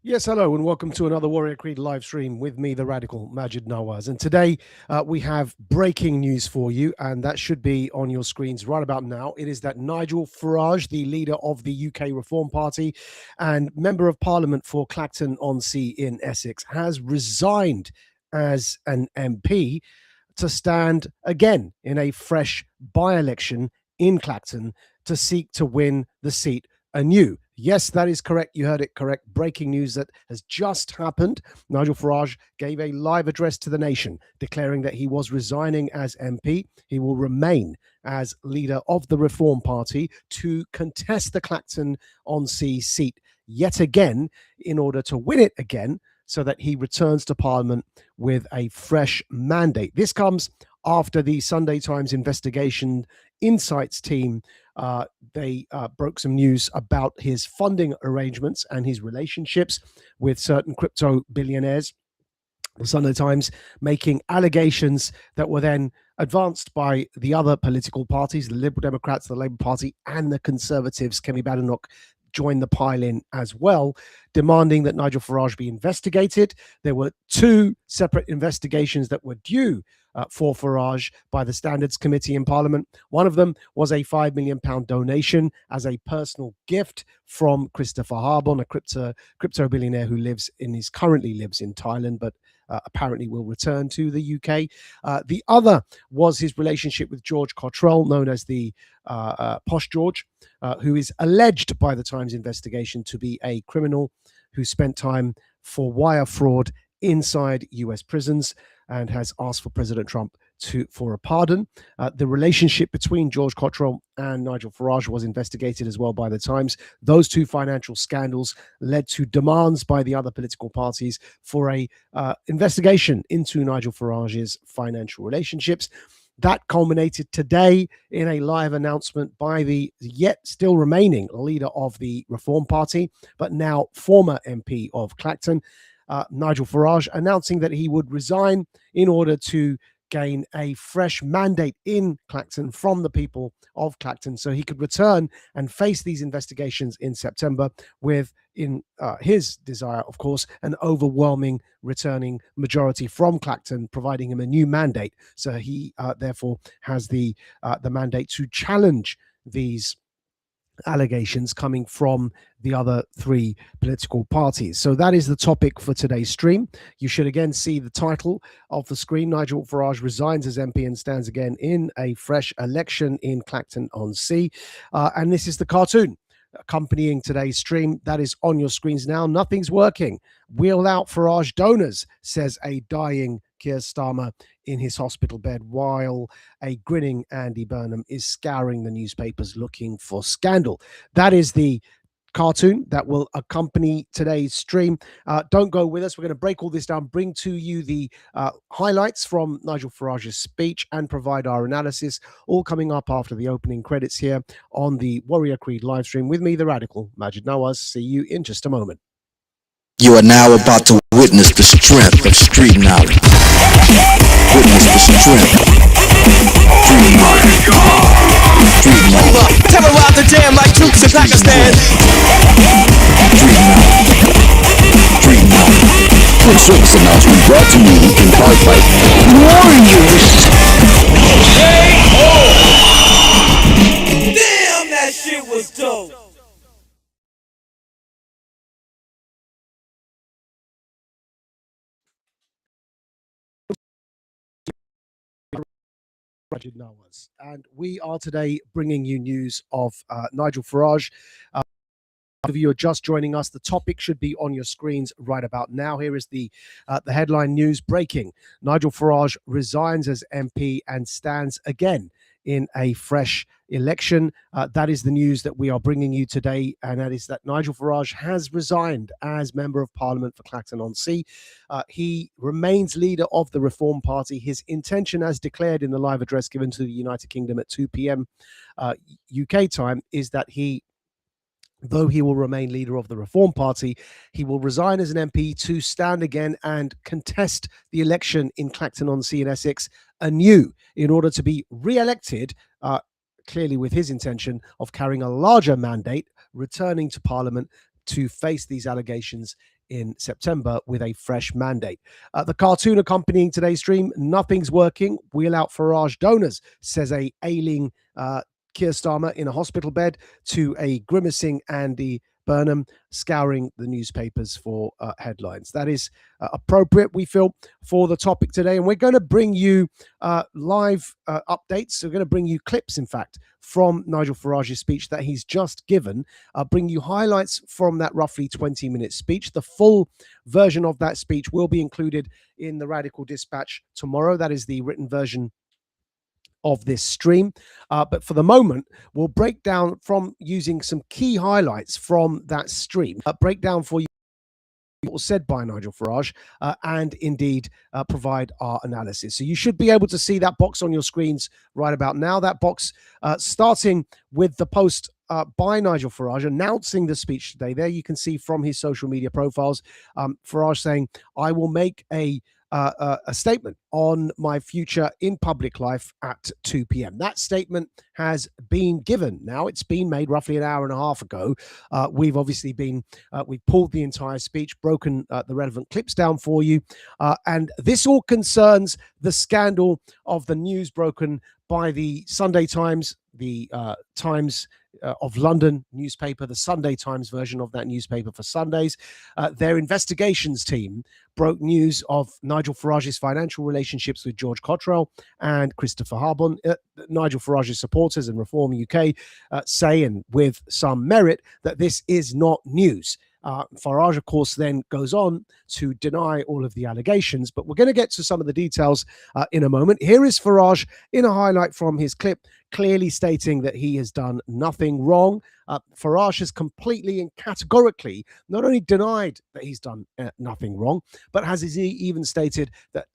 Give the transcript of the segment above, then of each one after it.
Yes, hello, and welcome to another Warrior Creed live stream with me, the radical Majid Nawaz. And today we have breaking news for you, and that should be on your screens right about now. It is that Nigel Farage, the leader of the UK Reform Party and Member of Parliament for Clacton-on-Sea in Essex, has resigned as an MP to stand again in a fresh by-election in Clacton to seek to win the seat anew. Yes, that is correct. You heard it correct. Breaking news that has just happened. Nigel Farage gave a live address to the nation declaring that he was resigning as MP. He will remain as leader of the Reform Party to contest the Clacton-on-Sea seat yet again in order to win it again, so that he returns to Parliament with a fresh mandate. This comes after the Sunday Times investigation insights team. They broke some news about his funding arrangements and his relationships with certain crypto billionaires. The Sunday Times making allegations that were then advanced by the other political parties, the Liberal Democrats, the Labour Party, and the Conservatives. Kemi Badenoch joined the pile in as well, demanding that Nigel Farage be investigated. There were two separate investigations that were due for Farage by the Standards Committee in Parliament. One of them was a £5 million donation as a personal gift from Christopher Harbon, a crypto billionaire who currently lives in Thailand, but apparently will return to the UK. The other was his relationship with George Cottrell, known as the Posh George, who is alleged by the Times investigation to be a criminal who spent time for wire fraud inside US prisons and has asked for President Trump for a pardon. The relationship between George Cottrell and Nigel Farage was investigated as well by the Times. Those two financial scandals led to demands by the other political parties for a investigation into Nigel Farage's financial relationships. That culminated today in a live announcement by the yet still remaining leader of the Reform Party, but now former MP of Clacton, Nigel Farage, announcing that he would resign in order to gain a fresh mandate in Clacton from the people of Clacton, so he could return and face these investigations in September with, in his desire, of course, an overwhelming returning majority from Clacton, providing him a new mandate. So he therefore has the mandate to challenge these allegations coming from the other three political parties. So that is the topic for today's stream. You should again see the title of the screen. Nigel Farage resigns as MP and stands again in a fresh election in Clacton-on-Sea. And this is the cartoon accompanying today's stream that is on your screens now. Nothing's working. Wheel out Farage donors, says a dying Keir Starmer in his hospital bed, while a grinning Andy Burnham is scouring the newspapers looking for scandal. That is the cartoon that will accompany today's stream. Don't go with us. We're going to break all this down, bring to you the highlights from Nigel Farage's speech, and provide our analysis, all coming up after the opening credits here on the Warrior Creed live stream with me, the radical Majid Nawaz. See you in just a moment. You are now about to witness the strength of street knowledge. Witness the strength. Street knowledge. Street knowledge. Terrorize the jam like troops in Pakistan. Street knowledge. Street knowledge. Quick service announcement brought to you in part by Warriors. Damn, that shit was dope. And we are today bringing you news of Nigel Farage. If you are just joining us, the topic should be on your screens right about now. Here is the headline news breaking. Nigel Farage resigns as MP and stands again in a fresh election. That is the news that we are bringing you today, and that is that Nigel Farage has resigned as Member of Parliament for Clacton-on-Sea. He remains leader of the Reform Party. His intention, as declared in the live address given to the United Kingdom at 2 p.m. UK time, is that though he will remain leader of the Reform Party, he will resign as an MP to stand again and contest the election in Clacton-on-Sea in Essex anew in order to be re-elected, clearly with his intention of carrying a larger mandate, returning to Parliament to face these allegations in September with a fresh mandate. The cartoon accompanying today's stream, nothing's working. Wheel out Farage donors, says a ailing Keir Starmer in a hospital bed to a grimacing Andy Burnham scouring the newspapers for headlines. That is appropriate, we feel, for the topic today. And we're going to bring you live updates. We're going to bring you clips, in fact, from Nigel Farage's speech that he's just given. Bring you highlights from that roughly 20-minute speech. The full version of that speech will be included in the Radical Dispatch tomorrow. That is the written version of this stream. But for the moment, we'll break down from using some key highlights from that stream, break down for you what was said by Nigel Farage, and indeed provide our analysis. So you should be able to see that box on your screens right about now. That box starting with the post by Nigel Farage announcing the speech today. There you can see from his social media profiles, Farage saying, "I will make a statement on my future in public life at 2 p.m. That statement has been given. Now, it's been made roughly an hour and a half ago. We've obviously we've pulled the entire speech, broken the relevant clips down for you. And this all concerns the scandal of the news broken by the Sunday Times, the Times of London newspaper, the Sunday Times version of that newspaper for Sundays. Their investigations team broke news of Nigel Farage's financial relationships with George Cottrell and Christopher Harbon. Nigel Farage's supporters and Reform UK say, and with some merit, that this is not news. Farage, of course, then goes on to deny all of the allegations, but we're going to get to some of the details in a moment. Here is Farage in a highlight from his clip, clearly stating that he has done nothing wrong. Farage has completely and categorically not only denied that he's done nothing wrong, but has even stated that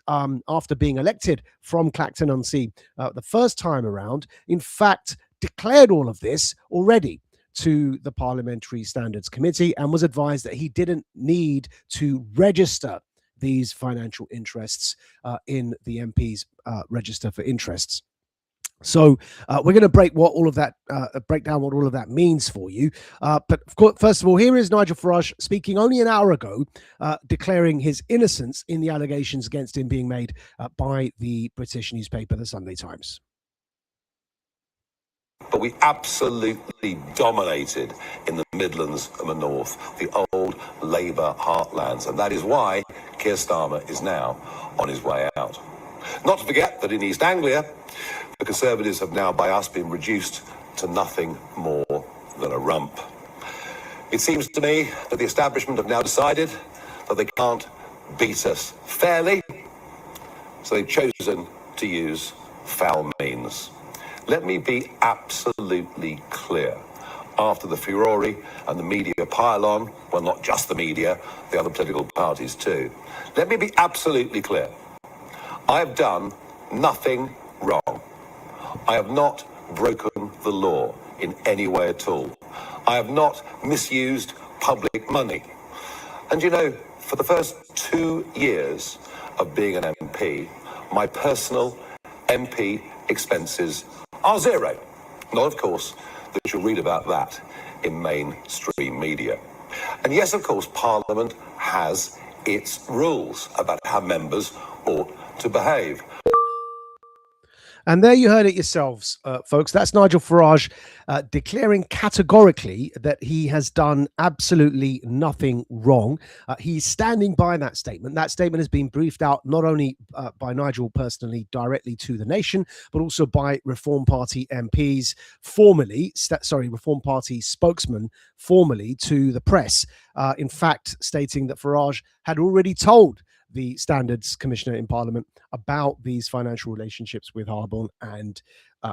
after being elected from Clacton-on-Sea the first time around, in fact, declared all of this already to the Parliamentary Standards Committee and was advised that he didn't need to register these financial interests in the MP's register for interests. So we're going to break down what all of that means for you. But of course, first of all, here is Nigel Farage speaking only an hour ago, declaring his innocence in the allegations against him being made by the British newspaper, the Sunday Times. But we absolutely dominated in the Midlands and the North, the old Labour heartlands. And that is why Keir Starmer is now on his way out. Not to forget that in East Anglia, the Conservatives have now by us been reduced to nothing more than a rump. It seems to me that the establishment have now decided that they can't beat us fairly, so they've chosen to use foul means. Let me be absolutely clear. After the furore and the media pile-on, well, not just the media, the other political parties too. Let me be absolutely clear. I have done nothing wrong. I have not broken the law in any way at all. I have not misused public money. And you know, for the first 2 years of being an MP, my personal MP expenses are zero. Not, of course, that you'll read about that in mainstream media. And yes, of course, Parliament has its rules about how members ought to behave. And there you heard it yourselves, folks. That's Nigel Farage declaring categorically that he has done absolutely nothing wrong. He's standing by that statement. That statement has been briefed out not only by Nigel personally directly to the nation, but also by Reform Party MPs Reform Party spokesman formally to the press. In fact, stating that Farage had already told the Standards Commissioner in Parliament about these financial relationships with Harbon and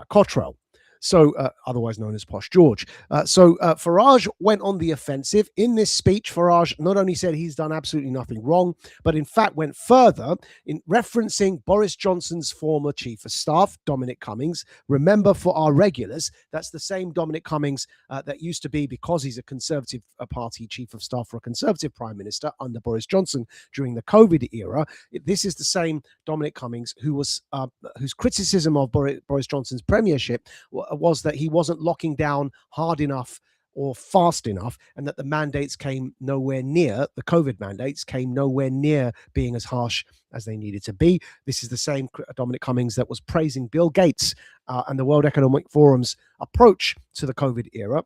Cottrell. so otherwise known as Posh George. So Farage went on the offensive. In this speech, Farage not only said he's done absolutely nothing wrong, but in fact went further in referencing Boris Johnson's former chief of staff, Dominic Cummings. Remember, for our regulars, that's the same Dominic Cummings that used to be, because he's a Conservative Party chief of staff for a Conservative prime minister under Boris Johnson during the COVID era. This is the same Dominic Cummings who was whose criticism of Boris Johnson's premiership was that he wasn't locking down hard enough or fast enough, and that the mandates came nowhere near, the COVID mandates came nowhere near being as harsh as they needed to be. This is the same Dominic Cummings that was praising Bill Gates and the World Economic Forum's approach to the COVID era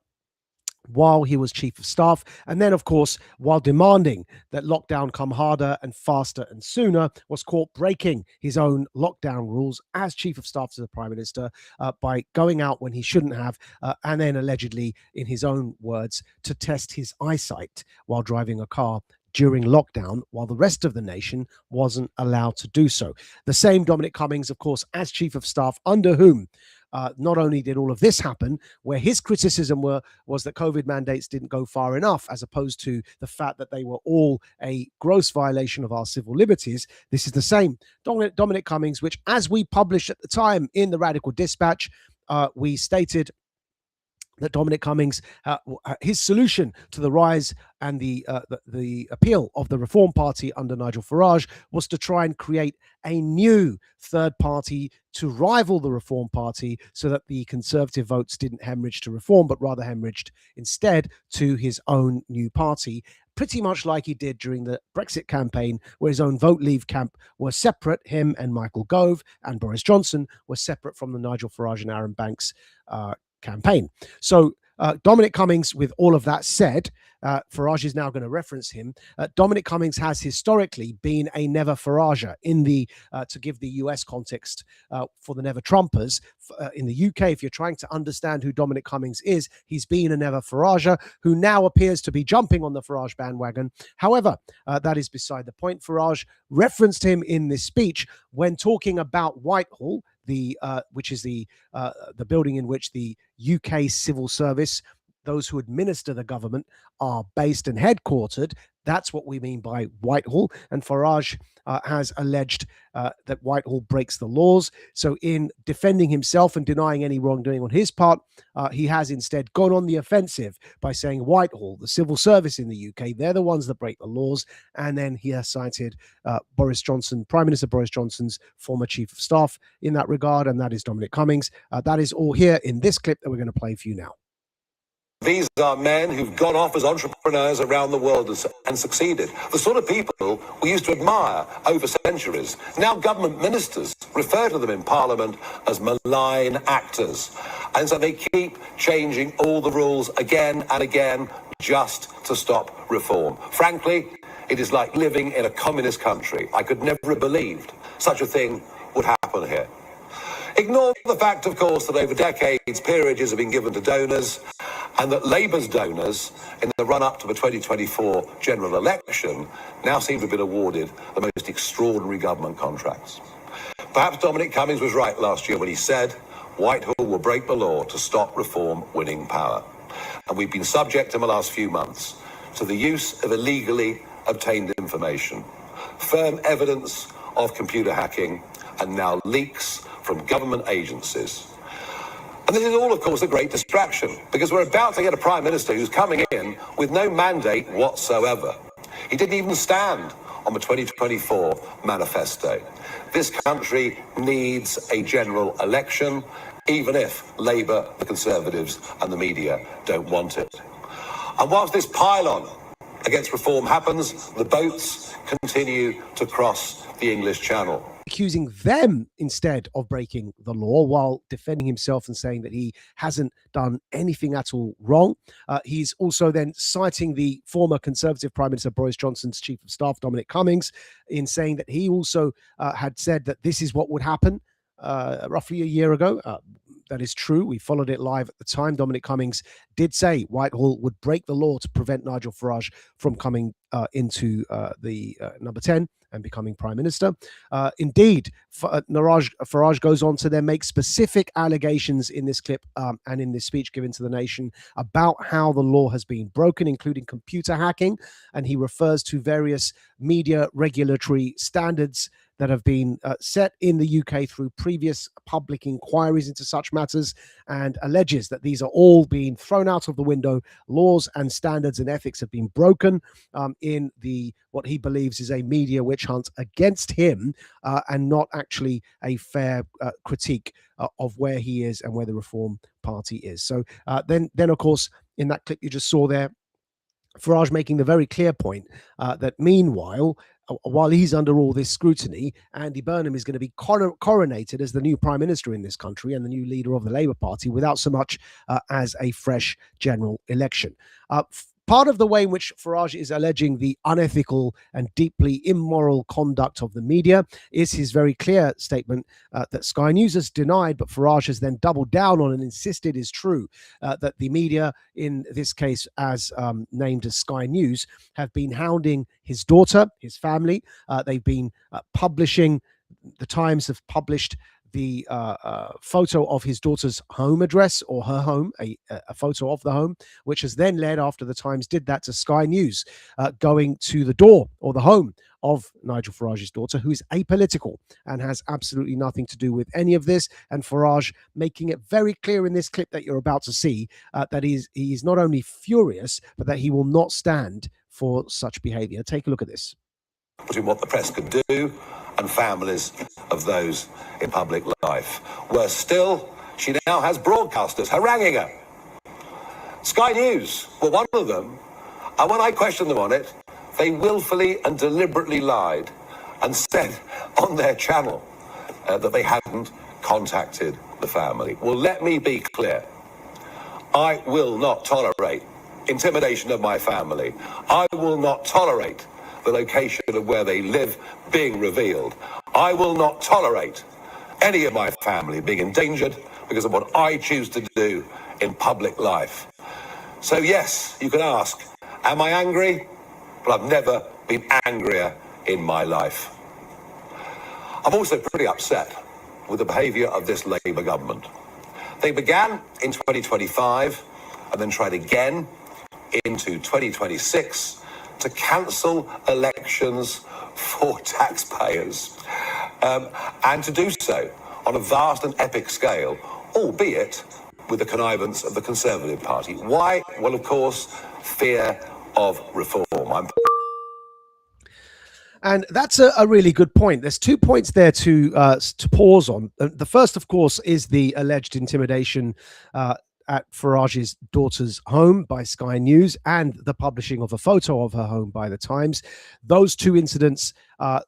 while he was chief of staff. And then, of course, while demanding that lockdown come harder and faster and sooner, was caught breaking his own lockdown rules as chief of staff to the prime minister by going out when he shouldn't have, and then allegedly, in his own words, to test his eyesight while driving a car during lockdown, while the rest of the nation wasn't allowed to do so. The same Dominic Cummings, of course, as chief of staff, under whom not only did all of this happen, where his criticism was that COVID mandates didn't go far enough, as opposed to the fact that they were all a gross violation of our civil liberties. This is the same Dominic Cummings, which, as we published at the time in the Radical Dispatch, we stated that Dominic Cummings, his solution to the rise and the appeal of the Reform Party under Nigel Farage was to try and create a new third party to rival the Reform Party, so that the Conservative votes didn't hemorrhage to Reform, but rather hemorrhaged instead to his own new party, pretty much like he did during the Brexit campaign, where his own Vote Leave camp were separate. Him and Michael Gove and Boris Johnson were separate from the Nigel Farage and Aaron Banks campaign. So Dominic Cummings, with all of that said, Farage is now going to reference him. Dominic Cummings has historically been a never Farager in the, to give the US context for the never Trumpers. In the UK, if you're trying to understand who Dominic Cummings is, he's been a never Farager who now appears to be jumping on the Farage bandwagon. However, that is beside the point. Farage referenced him in this speech when talking about Whitehall, which is the building in which the UK civil service, those who administer the government, are based and headquartered. That's what we mean by Whitehall. And Farage has alleged that Whitehall breaks the laws. So in defending himself and denying any wrongdoing on his part, he has instead gone on the offensive by saying Whitehall, the civil service in the UK, they're the ones that break the laws. And then he has cited Boris Johnson, Prime Minister Boris Johnson's former chief of staff in that regard, and that is Dominic Cummings. That is all here in this clip that we're going to play for you now. These are men who've gone off as entrepreneurs around the world and succeeded. The sort of people we used to admire over centuries. Now government ministers refer to them in Parliament as malign actors. And so they keep changing all the rules again and again just to stop reform. Frankly, it is like living in a communist country. I could never have believed such a thing would happen here. Ignore the fact, of course, that over decades, peerages have been given to donors, and that Labour's donors, in the run-up to the 2024 general election, now seem to have been awarded the most extraordinary government contracts. Perhaps Dominic Cummings was right last year when he said Whitehall will break the law to stop reform winning power. And we've been subject in the last few months to the use of illegally obtained information, firm evidence of computer hacking, and now leaks from government agencies. And this is all, of course, a great distraction, because we're about to get a prime minister who's coming in with no mandate whatsoever. He didn't even stand on the 2024 manifesto. This country needs a general election, even if Labour, the Conservatives and the media don't want it. And whilst this pile-on against reform happens, the boats continue to cross the English Channel. Accusing them instead of breaking the law, while defending himself and saying that he hasn't done anything at all wrong. He's also then citing the former Conservative Prime Minister Boris Johnson's chief of staff, Dominic Cummings, in saying that he also had said that this is what would happen roughly a year ago. That is true. We followed it live at the time. Dominic Cummings did say Whitehall would break the law to prevent Nigel Farage from coming into the number 10 and becoming prime minister. Indeed, Farage goes on to then make specific allegations in this clip and in this speech given to the nation about how the law has been broken, including computer hacking. And he refers to various media regulatory standards that have been set in the UK through previous public inquiries into such matters, and alleges that these are all being thrown out of the window. Laws and standards and ethics have been broken in what he believes is a media witch hunt against him, and not actually a fair critique of where he is and where the Reform Party is. So then of course, in that clip you just saw there, Farage making the very clear point that meanwhile, while he's under all this scrutiny, Andy Burnham is going to be coronated as the new prime minister in this country and the new leader of the Labour Party without so much as a fresh general election. Part of the way in which Farage is alleging the unethical and deeply immoral conduct of the media is his very clear statement that Sky News has denied, but Farage has then doubled down on and insisted is true, that the media, in this case as named as Sky News, have been hounding his daughter, his family. They've been publishing, the Times have published the photo of his daughter's home address, or her home, a photo of the home, which has then led, after the Times did that, to Sky News going to the door or the home of Nigel Farage's daughter, who is apolitical and has absolutely nothing to do with any of this. And Farage making it very clear in this clip that you're about to see that he's not only furious, but that he will not stand for such behavior. Take a look at this. Between what the press could do and families of those in public life. Worse still, she now has broadcasters haranguing her. Sky News were one of them, and when I questioned them on it, they willfully and deliberately lied and said on their channel that they hadn't contacted the family. Well, let me be clear. I will not tolerate intimidation of my family. I will not tolerate the location of where they live being revealed. I will not tolerate any of my family being endangered because of what I choose to do in public life. So yes, you can ask, am I angry? But I've never been angrier in my life. I'm also pretty upset with the behaviour of this Labour government. They began in 2025 and then tried again into 2026 to cancel elections for taxpayers, and to do so on a vast and epic scale, albeit with the connivance of the Conservative Party. Why? Well, of course, fear of reform. And that's a really good point. There's 2 points there to pause on. The first, of course, is the alleged intimidation at Farage's daughter's home by Sky News and the publishing of a photo of her home by the Times. Those two incidents,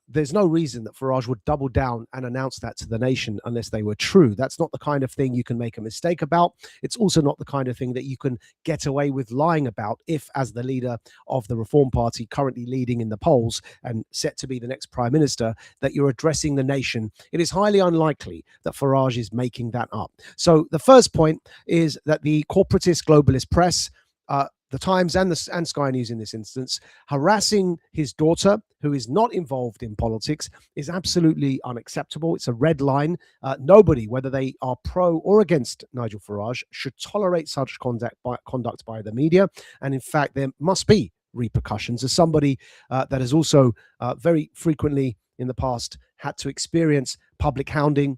there's no reason that Farage would double down and announce that to the nation unless they were true. That's not the kind of thing you can make a mistake about. It's also not the kind of thing that you can get away with lying about if, as the leader of the Reform Party, currently leading in the polls and set to be the next prime minister, that you're addressing the nation. It is highly unlikely that Farage is making that up. So the first point is that the corporatist globalist press, the Times and Sky News in this instance, harassing his daughter, who is not involved in politics, is absolutely unacceptable. It's a red line. Nobody, whether they are pro or against Nigel Farage, should tolerate such conduct by the media. And in fact, there must be repercussions. As somebody that has also very frequently in the past had to experience public hounding,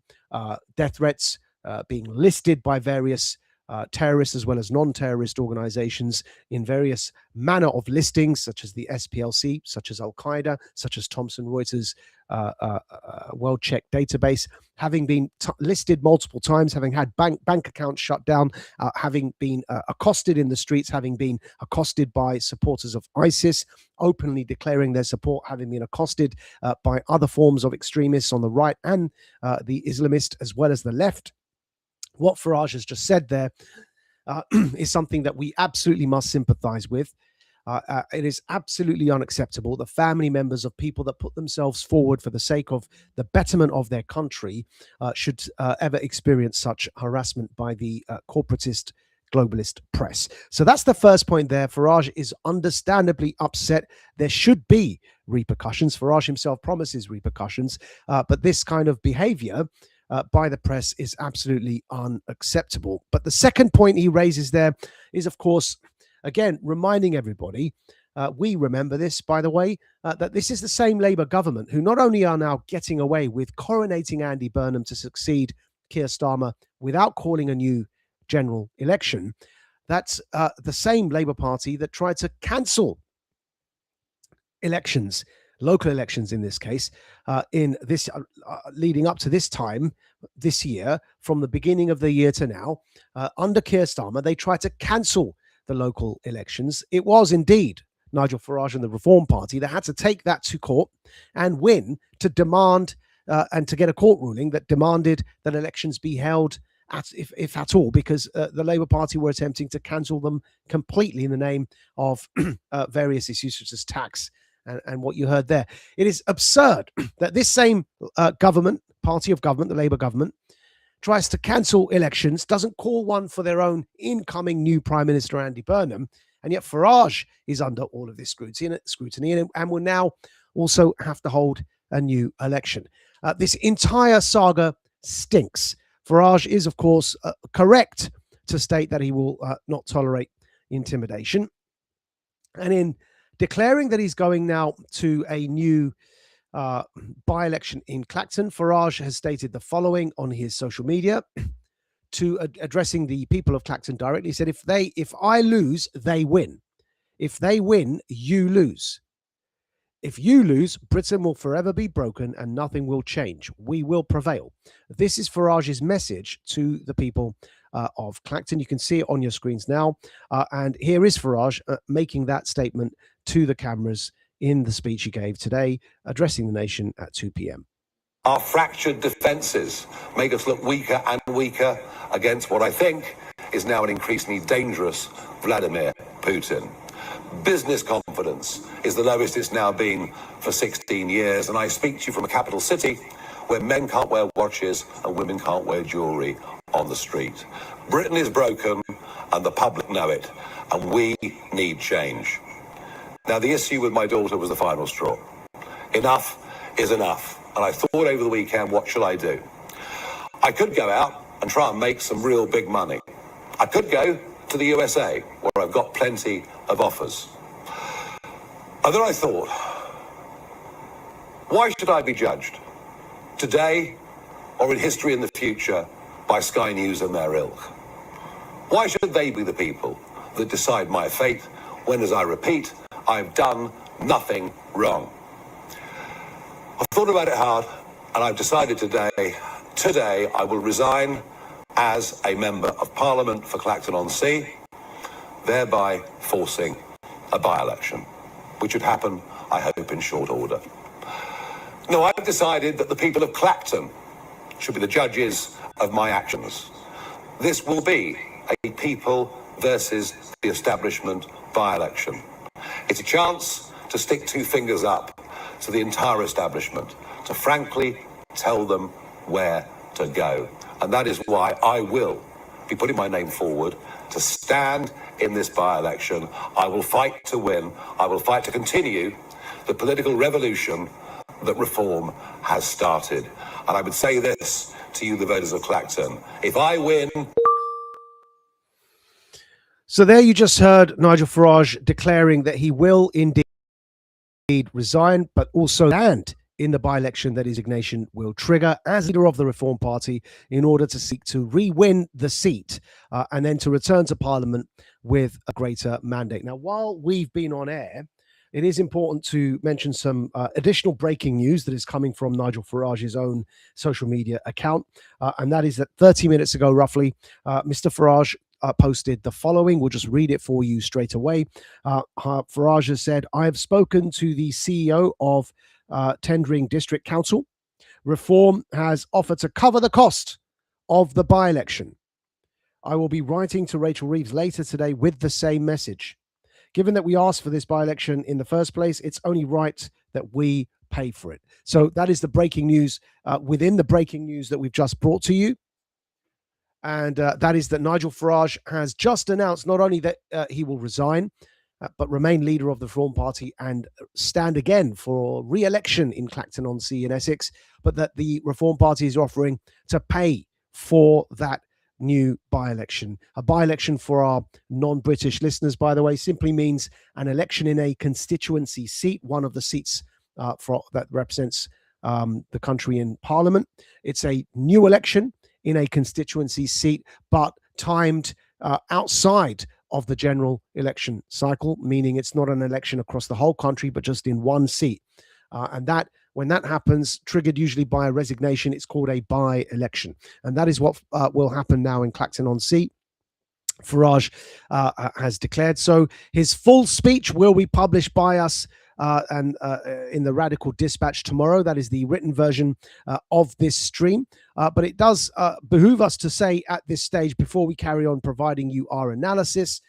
death threats, being listed by various terrorist as well as non-terrorist organizations in various manner of listings, such as the SPLC, such as Al-Qaeda, such as Thomson Reuters World Check database, having been listed multiple times, having had bank accounts shut down, having been accosted in the streets, having been accosted by supporters of ISIS, openly declaring their support, having been accosted by other forms of extremists on the right and the Islamist as well as the left. What Farage has just said there is something that we absolutely must sympathize with. It is absolutely unacceptable. The family members of people that put themselves forward for the sake of the betterment of their country should ever experience such harassment by the corporatist globalist press. So that's the first point there. Farage is understandably upset. There should be repercussions. Farage himself promises repercussions, but this kind of behavior by the press is absolutely unacceptable. But the second point he raises there is, of course, again, reminding everybody, we remember this, by the way, that this is the same Labour government who not only are now getting away with coronating Andy Burnham to succeed Keir Starmer without calling a new general election, that's the same Labour Party that tried to cancel elections, local elections in this case, in this leading up to this time this year, from the beginning of the year to now, under Keir Starmer. They tried to cancel the local elections. It was indeed Nigel Farage and the Reform Party that had to take that to court and win to demand and to get a court ruling that demanded that elections be held, if at all, because the Labour Party were attempting to cancel them completely in the name of various issues such as tax and what you heard there. It is absurd that this same party of government, the Labour government, tries to cancel elections, doesn't call one for their own incoming new Prime Minister, Andy Burnham, and yet Farage is under all of this scrutiny and will now also have to hold a new election. This entire saga stinks. Farage is, of course, correct to state that he will not tolerate intimidation. And in declaring that he's going now to a new by-election in Clacton, Farage has stated the following on his social media to addressing the people of Clacton directly. He said, if I lose, they win. If they win, you lose. If you lose, Britain will forever be broken and nothing will change. We will prevail. This is Farage's message to the people of Clacton. You can see it on your screens now. And here is Farage making that statement to the cameras in the speech he gave today, addressing the nation at 2 p.m. Our fractured defences make us look weaker and weaker against what I think is now an increasingly dangerous Vladimir Putin. Business confidence is the lowest it's now been for 16 years, and I speak to you from a capital city where men can't wear watches and women can't wear jewellery on the street. Britain is broken, and the public know it, and we need change. Now, the issue with my daughter was the final straw. Enough is enough. And I thought over the weekend, what shall I do? I could go out and try and make some real big money. I could go to the USA, where I've got plenty of offers. And then I thought, why should I be judged, today or in history in the future, by Sky News and their ilk? Why should they be the people that decide my fate when, as I repeat, I've done nothing wrong? I've thought about it hard, and I've decided today I will resign as a Member of Parliament for Clacton-on-Sea, thereby forcing a by-election, which would happen, I hope, in short order. No, I've decided that the people of Clacton should be the judges of my actions. This will be a people versus the establishment by-election. It's a chance to stick two fingers up to the entire establishment, to frankly tell them where to go. And that is why I will be putting my name forward to stand in this by-election. I will fight to win. I will fight to continue the political revolution that reform has started. And I would say this to you, the voters of Clacton: if I win... So there you just heard Nigel Farage declaring that he will indeed resign, but also stand in the by-election that his resignation will trigger as leader of the Reform Party in order to seek to re-win the seat and then to return to Parliament with a greater mandate. Now, while we've been on air, it is important to mention some additional breaking news that is coming from Nigel Farage's own social media account. And that is that 30 minutes ago, roughly, Mr. Farage posted the following. We'll just read it for you straight away. Farage has said, I have spoken to the CEO of Tendring District Council. Reform has offered to cover the cost of the by-election. I will be writing to Rachel Reeves later today with the same message. Given that we asked for this by-election in the first place, it's only right that we pay for it. So that is the breaking news within the breaking news that we've just brought to you. And that is that Nigel Farage has just announced not only that he will resign, but remain leader of the Reform Party and stand again for re-election in Clacton-on-Sea in Essex, but that the Reform Party is offering to pay for that new by-election. A by-election, for our non-British listeners, by the way, simply means an election in a constituency seat, one of the seats that represents the country in Parliament. It's a new election in a constituency seat, but timed outside of the general election cycle, meaning it's not an election across the whole country, but just in one seat. And that, when that happens, triggered usually by a resignation, it's called a by-election. And that is what will happen now in Clacton-on-Sea. Farage has declared. So his full speech will be published by us and in the Radical Dispatch tomorrow. That is the written version of this stream. But it does behoove us to say at this stage, before we carry on providing you our analysis,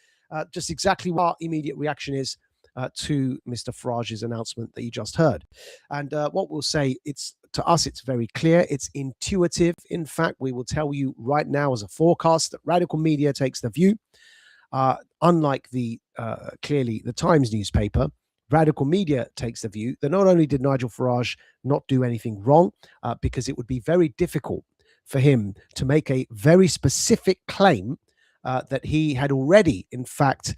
just exactly what our immediate reaction is to Mr. Farage's announcement that you just heard. And what we'll say, to us, it's very clear. It's intuitive. In fact, we will tell you right now as a forecast that Radical Media takes the view, unlike clearly the Times newspaper, Radical Media takes the view that not only did Nigel Farage not do anything wrong, because it would be very difficult for him to make a very specific claim that he had already, in fact,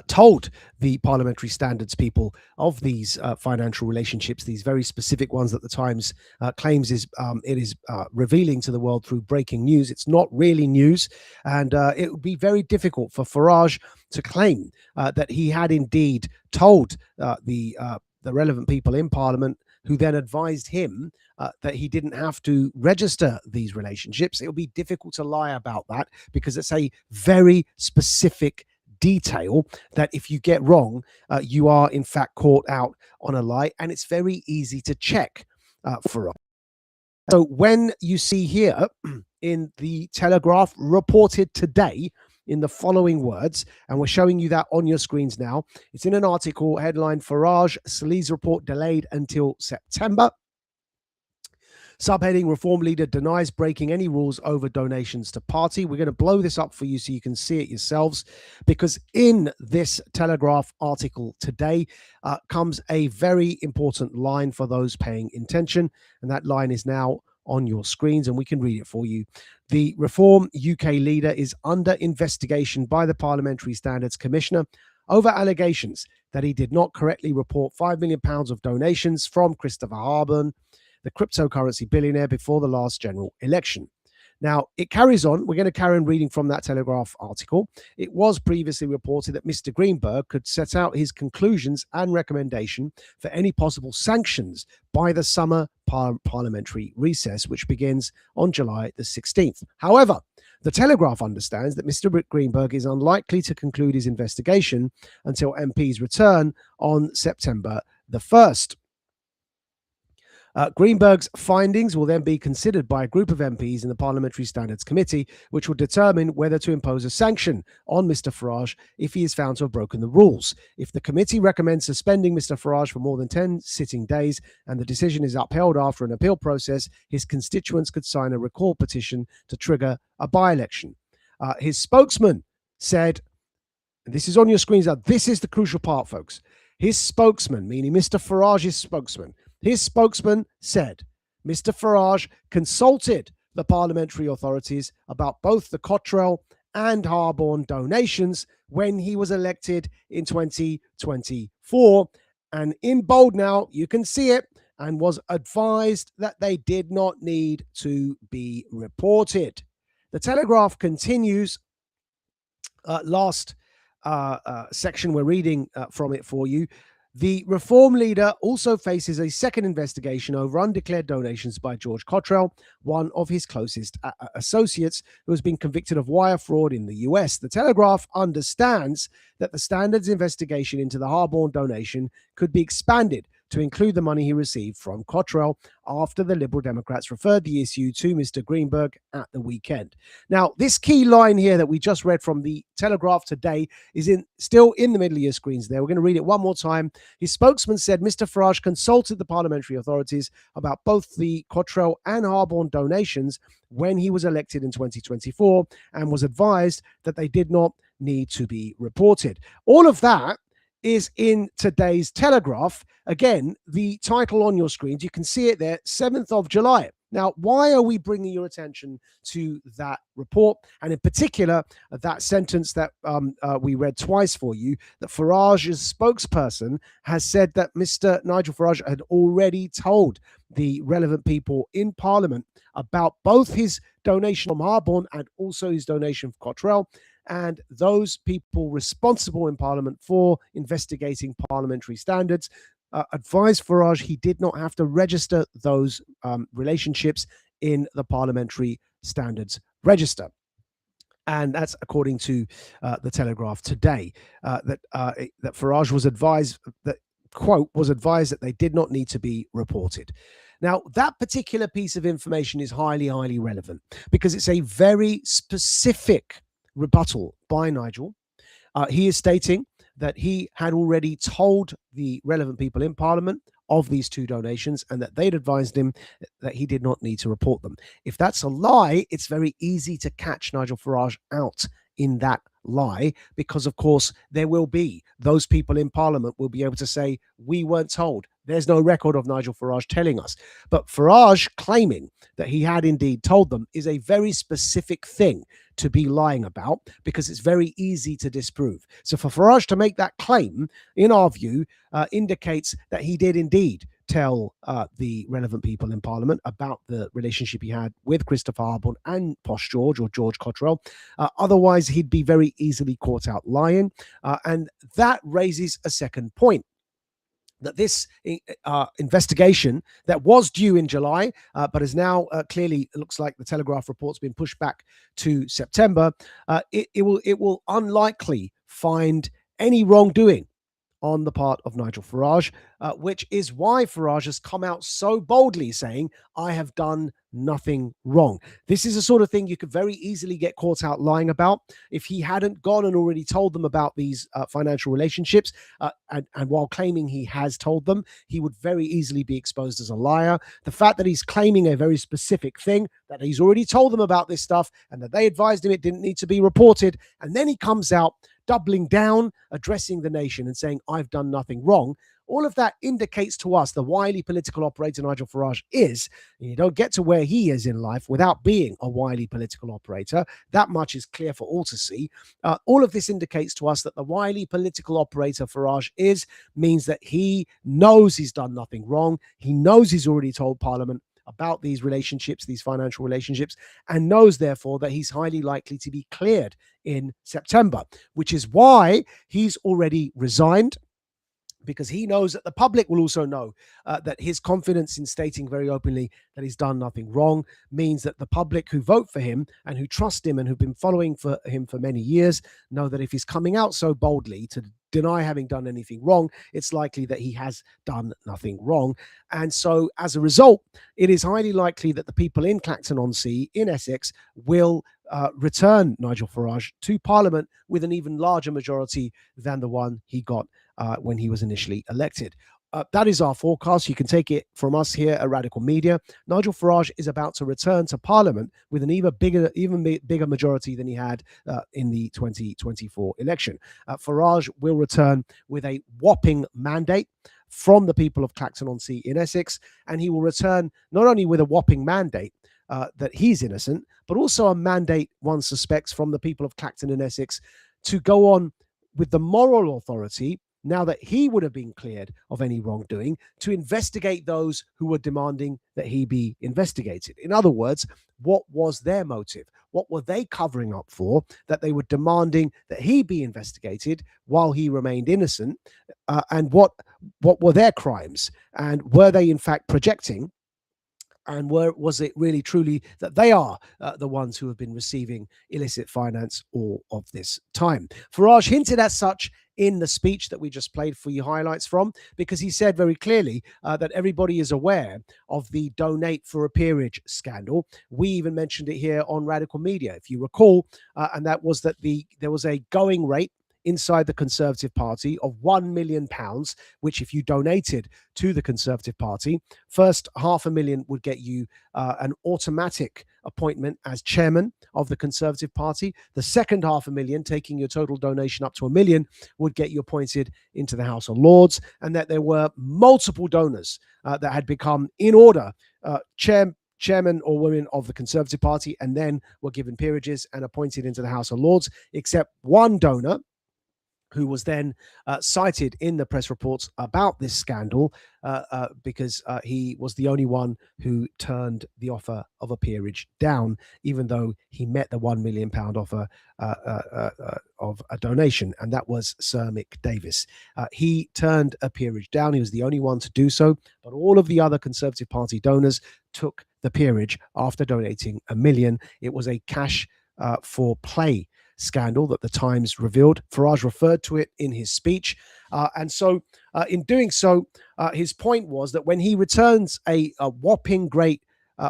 told the parliamentary standards people of these financial relationships, these very specific ones that the Times claims it is revealing to the world through breaking news. It's not really news, and it would be very difficult for Farage to claim that he had indeed told the relevant people in Parliament, who then advised him that he didn't have to register these relationships. It would be difficult to lie about that, because it's a very specific detail that if you get wrong, you are in fact caught out on a lie, and it's very easy to check for us. So when you see here in the Telegraph reported today in the following words, and we're showing you that on your screens now, it's in an article headline Farage Sleaze report delayed until September. Subheading, Reform Leader denies breaking any rules over donations to party. We're going to blow this up for you so you can see it yourselves, because in this Telegraph article today comes a very important line for those paying attention, and that line is now on your screens, and we can read it for you. The Reform UK leader is under investigation by the Parliamentary Standards Commissioner over allegations that he did not correctly report £5 million of donations from Christopher Harburn, the cryptocurrency billionaire, before the last general election. Now, it carries on. We're going to carry on reading from that Telegraph article. It was previously reported that Mr. Greenberg could set out his conclusions and recommendation for any possible sanctions by the summer parliamentary recess, which begins on July the 16th. However, the Telegraph understands that Mr. Greenberg is unlikely to conclude his investigation until MPs return on September the 1st. Greenberg's findings will then be considered by a group of MPs in the Parliamentary Standards Committee, which will determine whether to impose a sanction on Mr. Farage if he is found to have broken the rules. If the committee recommends suspending Mr. Farage for more than 10 sitting days and the decision is upheld after an appeal process, his constituents could sign a recall petition to trigger a by-election. His spokesman said, and this is on your screens now, this is the crucial part, folks. His spokesman, meaning Mr. Farage's spokesman, his spokesman said Mr. Farage consulted the parliamentary authorities about both the Cottrell and Harborne donations when he was elected in 2024. And in bold now, you can see it, and was advised that they did not need to be reported. The Telegraph continues. Last section we're reading from it for you. The Reform leader also faces a second investigation over undeclared donations by George Cottrell, one of his closest associates, who has been convicted of wire fraud in the US. The Telegraph understands that the Standards investigation into the Harborne donation could be expanded to include the money he received from Cottrell after the Liberal Democrats referred the issue to Mr. Greenberg at the weekend. Now, this key line here that we just read from the Telegraph today is still in the middle of your screens there. We're going to read it one more time. His spokesman said Mr. Farage consulted the parliamentary authorities about both the Cottrell and Harborne donations when he was elected in 2024 and was advised that they did not need to be reported. All of that is in today's Telegraph. Again, the title on your screens, you can see it there, 7th of July. Now, why are we bringing your attention to that report? And in particular, that sentence that we read twice for you, that Farage's spokesperson has said that Mr. Nigel Farage had already told the relevant people in Parliament about both his donation from Harborne and also his donation from Cottrell. And those people responsible in Parliament for investigating parliamentary standards advised Farage he did not have to register those relationships in the Parliamentary Standards Register. And that's according to the Telegraph today, that Farage was advised that, quote, was advised that they did not need to be reported. Now, that particular piece of information is highly, highly relevant because it's a very specific rebuttal by Nigel. He is stating that he had already told the relevant people in Parliament of these two donations and that they'd advised him that he did not need to report them. If that's a lie, it's very easy to catch Nigel Farage out in that lie because, of course, there will be those people in Parliament will be able to say, we weren't told. There's no record of Nigel Farage telling us. But Farage claiming that he had indeed told them is a very specific thing to be lying about because it's very easy to disprove. So for Farage to make that claim, in our view, indicates that he did indeed tell the relevant people in Parliament about the relationship he had with Christopher Harbord and Posh George or George Cottrell. Otherwise, he'd be very easily caught out lying. And that raises a second point. That this investigation that was due in July, but is now clearly, it looks like the Telegraph report's been pushed back to September, it will unlikely find any wrongdoing on the part of Nigel Farage, which is why Farage has come out so boldly saying, I have done nothing wrong. This is the sort of thing you could very easily get caught out lying about. If he hadn't gone and already told them about these financial relationships, and while claiming he has told them, he would very easily be exposed as a liar. The fact that he's claiming a very specific thing, that he's already told them about this stuff, and that they advised him it didn't need to be reported, and then he comes out doubling down, addressing the nation and saying, I've done nothing wrong. All of that indicates to us the wily political operator Nigel Farage is. And you don't get to where he is in life without being a wily political operator. That much is clear for all to see. All of this indicates to us that the wily political operator Farage means that he knows he's done nothing wrong. He knows he's already told Parliament about these relationships, these financial relationships, and knows therefore that he's highly likely to be cleared in September, which is why he's already resigned, because he knows that the public will also know that his confidence in stating very openly that he's done nothing wrong means that the public who vote for him and who trust him and who've been following for him for many years know that if he's coming out so boldly to deny having done anything wrong, it's likely that he has done nothing wrong. And so as a result, it is highly likely that the people in Clacton-on-Sea, in Essex, will return Nigel Farage to Parliament with an even larger majority than the one he got when he was initially elected. That is our forecast. You can take it from us here at Radical Media. Nigel Farage is about to return to Parliament with an even bigger majority than he had in the 2024 election. Farage will return with a whopping mandate from the people of Clacton-on-Sea in Essex, and he will return not only with a whopping mandate that he's innocent, but also a mandate, one suspects, from the people of Clacton in Essex to go on with the moral authority, now that he would have been cleared of any wrongdoing, to investigate those who were demanding that he be investigated. In other words, what was their motive? What were they covering up for that they were demanding that he be investigated while he remained innocent? And what were their crimes? And were they in fact projecting? And was it really truly that they are the ones who have been receiving illicit finance all of this time? Farage hinted as such in the speech that we just played for you highlights from, because he said very clearly that everybody is aware of the donate for a peerage scandal. We even mentioned it here on Radical Media, if you recall, and that was that there was a going rate inside the Conservative Party of £1 million, which if you donated to the Conservative Party, first £500,000 would get you an automatic appointment as chairman of the Conservative Party. The second £500,000, taking your total donation up to £1 million, would get you appointed into the House of Lords, and that there were multiple donors that had become, in order, chairman or women of the Conservative Party, and then were given peerages and appointed into the House of Lords, except one donor who was then cited in the press reports about this scandal because he was the only one who turned the offer of a peerage down, even though he met the £1 million offer of a donation, and that was Sir Mick Davis. He turned a peerage down. He was the only one to do so, but all of the other Conservative Party donors took the peerage after donating £1 million. It was a cash for play scandal that the Times revealed. Farage referred to it in his speech. And so in doing so, his point was that when he returns a whopping great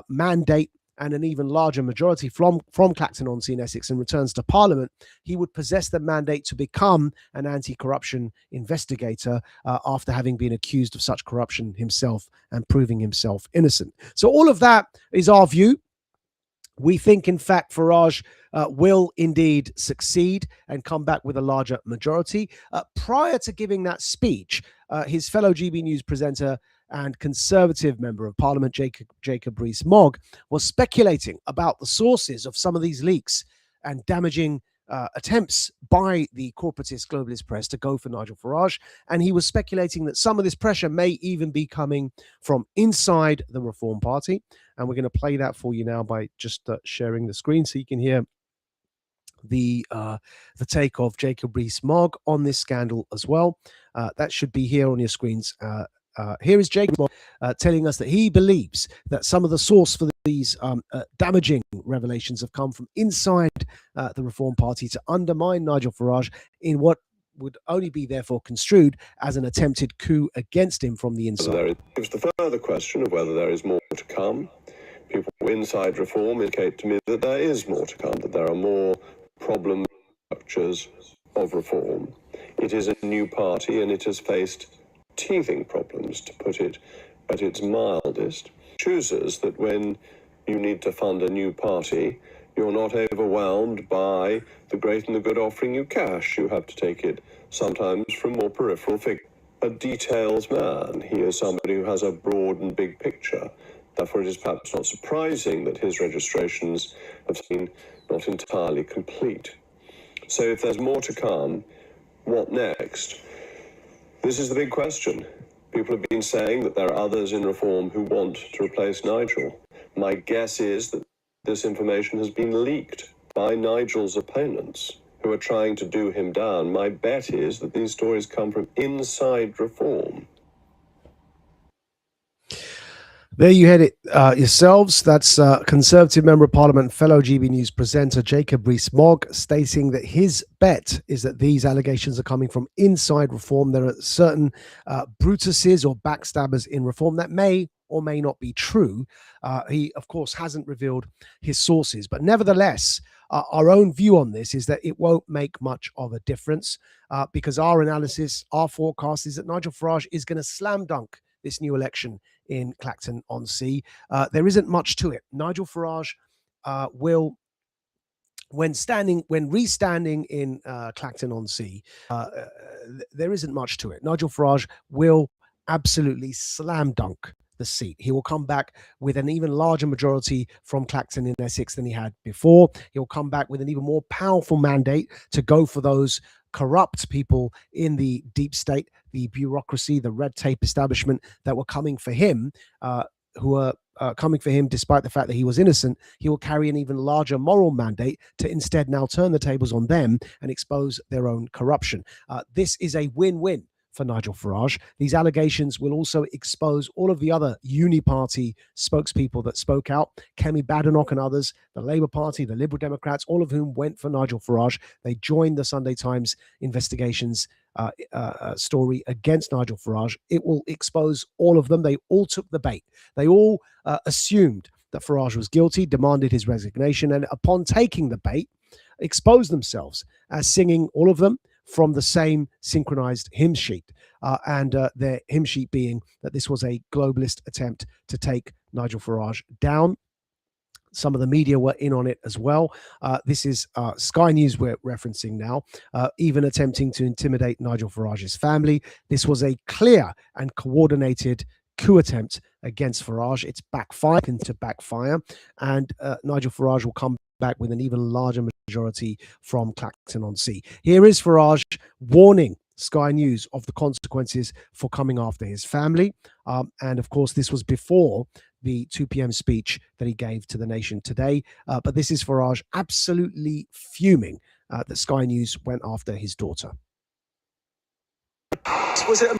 mandate and an even larger majority from Clacton-on-Sea in Essex and returns to Parliament, he would possess the mandate to become an anti-corruption investigator after having been accused of such corruption himself and proving himself innocent. So all of that is our view. We think, in fact, Farage will indeed succeed and come back with a larger majority. Prior to giving that speech, his fellow GB News presenter and Conservative Member of Parliament, Jacob Rees-Mogg, was speculating about the sources of some of these leaks and damaging attempts by the corporatist globalist press to go for Nigel Farage. And he was speculating that some of this pressure may even be coming from inside the Reform Party. And we're going to play that for you now by just sharing the screen so you can hear the take of Jacob Rees-Mogg on this scandal as well. That should be here on your screens. Here is Jacob telling us that he believes that some of the source for these damaging revelations have come from inside the Reform Party to undermine Nigel Farage in what would only be therefore construed as an attempted coup against him from the inside. It's the further question of whether there is more to come. People inside Reform indicate to me that there is more to come, that there are more problem structures of Reform. It is a new party and it has faced teething problems, to put it at its mildest. Chooses that when you need to fund a new party, you're not overwhelmed by the great and the good offering you cash. You have to take it sometimes from more peripheral figures. A details man. He is somebody who has a broad and big picture. Therefore, it is perhaps not surprising that his registrations have been not entirely complete. So if there's more to come, what next? This is the big question. People have been saying that there are others in Reform who want to replace Nigel. My guess is that this information has been leaked by Nigel's opponents who are trying to do him down. My bet is that these stories come from inside Reform. There you had it yourselves. That's Conservative Member of Parliament, fellow GB News presenter Jacob Rees-Mogg stating that his bet is that these allegations are coming from inside Reform. There are certain Brutuses or backstabbers in Reform that may or may not be true. He, of course, hasn't revealed his sources. But nevertheless, our own view on this is that it won't make much of a difference because our analysis, our forecast is that Nigel Farage is going to slam dunk this new election in Clacton-on-Sea. There isn't much to it. Nigel Farage will, when re-standing in Clacton-on-Sea, there isn't much to it. Nigel Farage will absolutely slam dunk the seat. He will come back with an even larger majority from Clacton in Essex than he had before. He'll come back with an even more powerful mandate to go for those corrupt people in the deep state, the bureaucracy, the red tape establishment that were coming for him, who are coming for him despite the fact that he was innocent. He will carry an even larger moral mandate to instead now turn the tables on them and expose their own corruption. This is a win-win for Nigel Farage. These allegations will also expose all of the other uni-party spokespeople that spoke out, Kemi Badenoch and others, the Labour Party, the Liberal Democrats, all of whom went for Nigel Farage. They joined the Sunday Times investigations story against Nigel Farage. It will expose all of them. They all took the bait. They all assumed that Farage was guilty, demanded his resignation, and upon taking the bait, exposed themselves as singing, all of them, from the same synchronized hymn sheet, and their hymn sheet being that this was a globalist attempt to take Nigel Farage down. Some of the media were in on it as well. This is Sky News we're referencing now, even attempting to intimidate Nigel Farage's family. This was a clear and coordinated coup attempt against Farage. It's backfired into backfire, and Nigel Farage will come back with an even larger majority from Clacton-on-Sea. Here is Farage warning Sky News of the consequences for coming after his family. And of course, this was before the 2 p.m. speech that he gave to the nation today. But this is Farage absolutely fuming that Sky News went after his daughter. Was it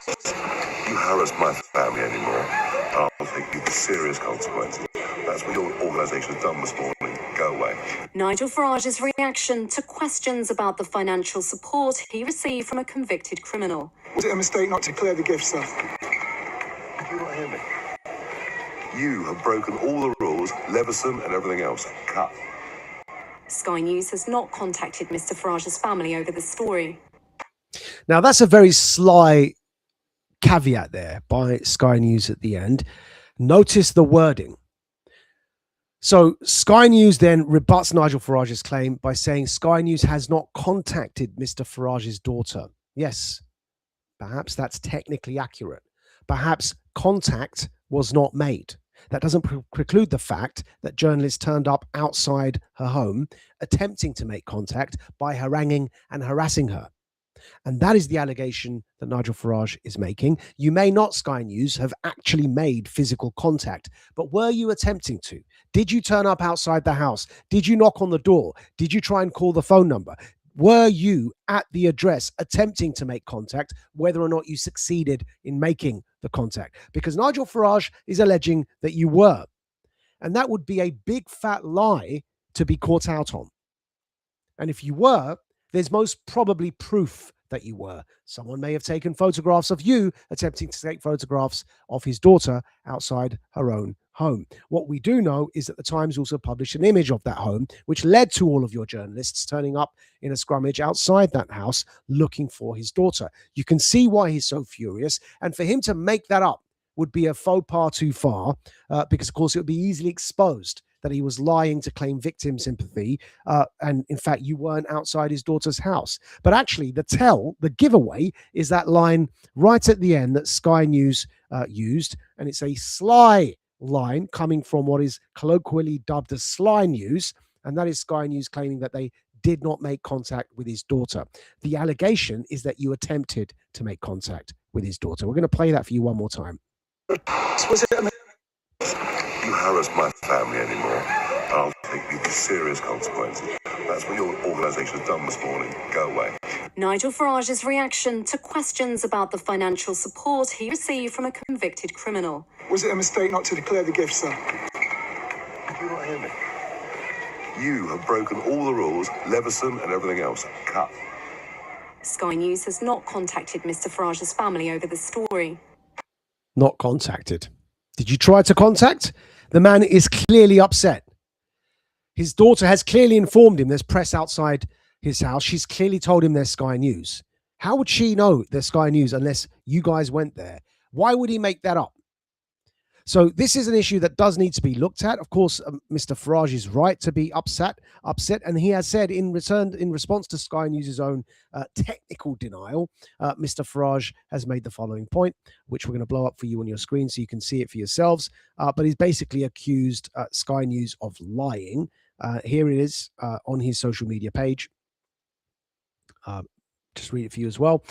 you harass my family anymore? I'll take you to serious consequences. That's what your organisation has done this morning. Go away. Nigel Farage's reaction to questions about the financial support he received from a convicted criminal. Was it a mistake not to declare the gift, sir? Did you not hear me? You have broken all the rules, Leveson and everything else. Cut. Sky News has not contacted Mr. Farage's family over the story. Now, that's a very sly caveat there by Sky News at the end. Notice the wording. So Sky News then rebuts Nigel Farage's claim by saying Sky News has not contacted Mr. Farage's daughter. Yes, perhaps that's technically accurate. Perhaps contact was not made. That doesn't preclude the fact that journalists turned up outside her home attempting to make contact by haranguing and harassing her. And that is the allegation that Nigel Farage is making. You may not, Sky News, have actually made physical contact, but were you attempting to? Did you turn up outside the house? Did you knock on the door? Did you try and call the phone number? Were you at the address attempting to make contact, whether or not you succeeded in making the contact? Because Nigel Farage is alleging that you were. And that would be a big fat lie to be caught out on. And if you were, there's most probably proof that you were. Someone may have taken photographs of you attempting to take photographs of his daughter outside her own home. What we do know is that the Times also published an image of that home, which led to all of your journalists turning up in a scrummage outside that house looking for his daughter. You can see why he's so furious. And for him to make that up would be a faux pas too far, because, of course, it would be easily exposed that he was lying to claim victim sympathy. And in fact, you weren't outside his daughter's house. But actually, the giveaway is that line right at the end that Sky News used. And it's a sly line coming from what is colloquially dubbed as Sly News. And that is Sky News claiming that they did not make contact with his daughter. The allegation is that you attempted to make contact with his daughter. We're going to play that for you one more time. Was it a You harass my family anymore, and I'll take you to serious consequences. That's what your organisation has done this morning. Go away. Nigel Farage's reaction to questions about the financial support he received from a convicted criminal. Was it a mistake not to declare the gift, sir? Did you not hear me? You have broken all the rules, Leveson and everything else. Cut. Sky News has not contacted Mr. Farage's family over the story. Not contacted. Did you try to contact? The man is clearly upset. His daughter has clearly informed him there's press outside his house. She's clearly told him there's Sky News. How would she know there's Sky News unless you guys went there? Why would he make that up? So this is an issue that does need to be looked at. Of course, Mr. Farage is right to be upset, and he has said in response to Sky News' own technical denial, Mr. Farage has made the following point, which we're going to blow up for you on your screen so you can see it for yourselves. But he's basically accused Sky News of lying. Here it is on his social media page. Just read it for you as well.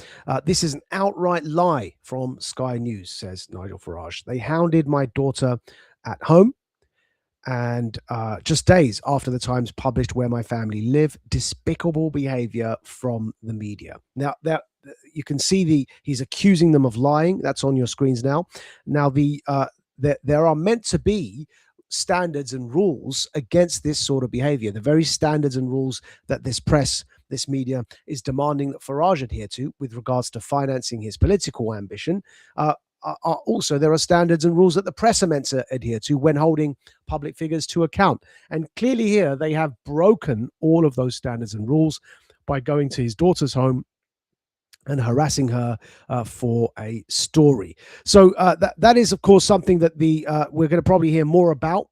This is an outright lie from Sky News, says Nigel Farage. They hounded my daughter at home, and just days after the Times published where my family live, despicable behavior from the media. Now, you can see he's accusing them of lying. That's on your screens now. Now, there are meant to be standards and rules against this sort of behavior. The very standards and rules that this media is demanding that Farage adhere to with regards to financing his political ambition. Also, there are standards and rules that the press are meant to adhere to when holding public figures to account. And clearly here, they have broken all of those standards and rules by going to his daughter's home and harassing her for a story. So that is, of course, something that we're going to probably hear more about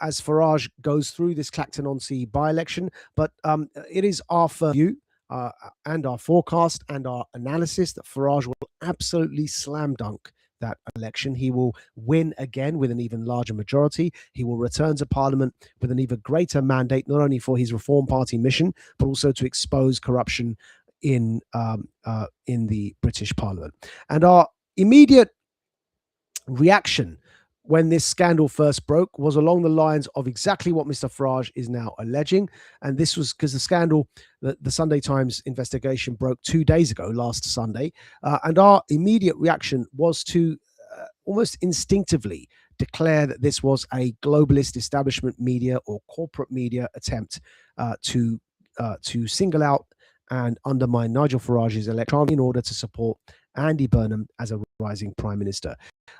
as Farage goes through this Clacton-on-Sea by-election. But it is our view and our forecast and our analysis that Farage will absolutely slam dunk that election. He will win again with an even larger majority. He will return to Parliament with an even greater mandate, not only for his Reform Party mission, but also to expose corruption in the British Parliament. And our immediate reaction when this scandal first broke was along the lines of exactly what Mr. Farage is now alleging. And this was because the scandal, the Sunday Times investigation broke 2 days ago, last Sunday. And our immediate reaction was to almost instinctively declare that this was a globalist establishment media or corporate media attempt to single out and undermine Nigel Farage's election in order to support Andy Burnham as a rising prime minister.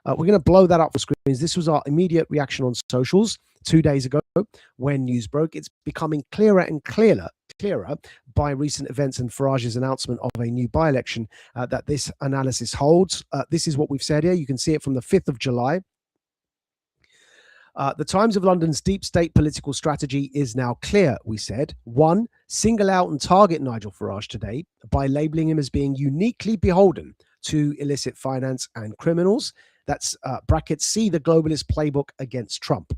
We're going to blow that up for screens. This was our immediate reaction on socials 2 days ago when news broke. It's becoming clearer and clearer by recent events and Farage's announcement of a new by-election that this analysis holds. This is what we've said here. You can see it from the 5th of July. The Times of London's deep state political strategy is now clear, we said. 1, single out and target Nigel Farage today by labeling him as being uniquely beholden to illicit finance and criminals. That's brackets see the globalist playbook against Trump.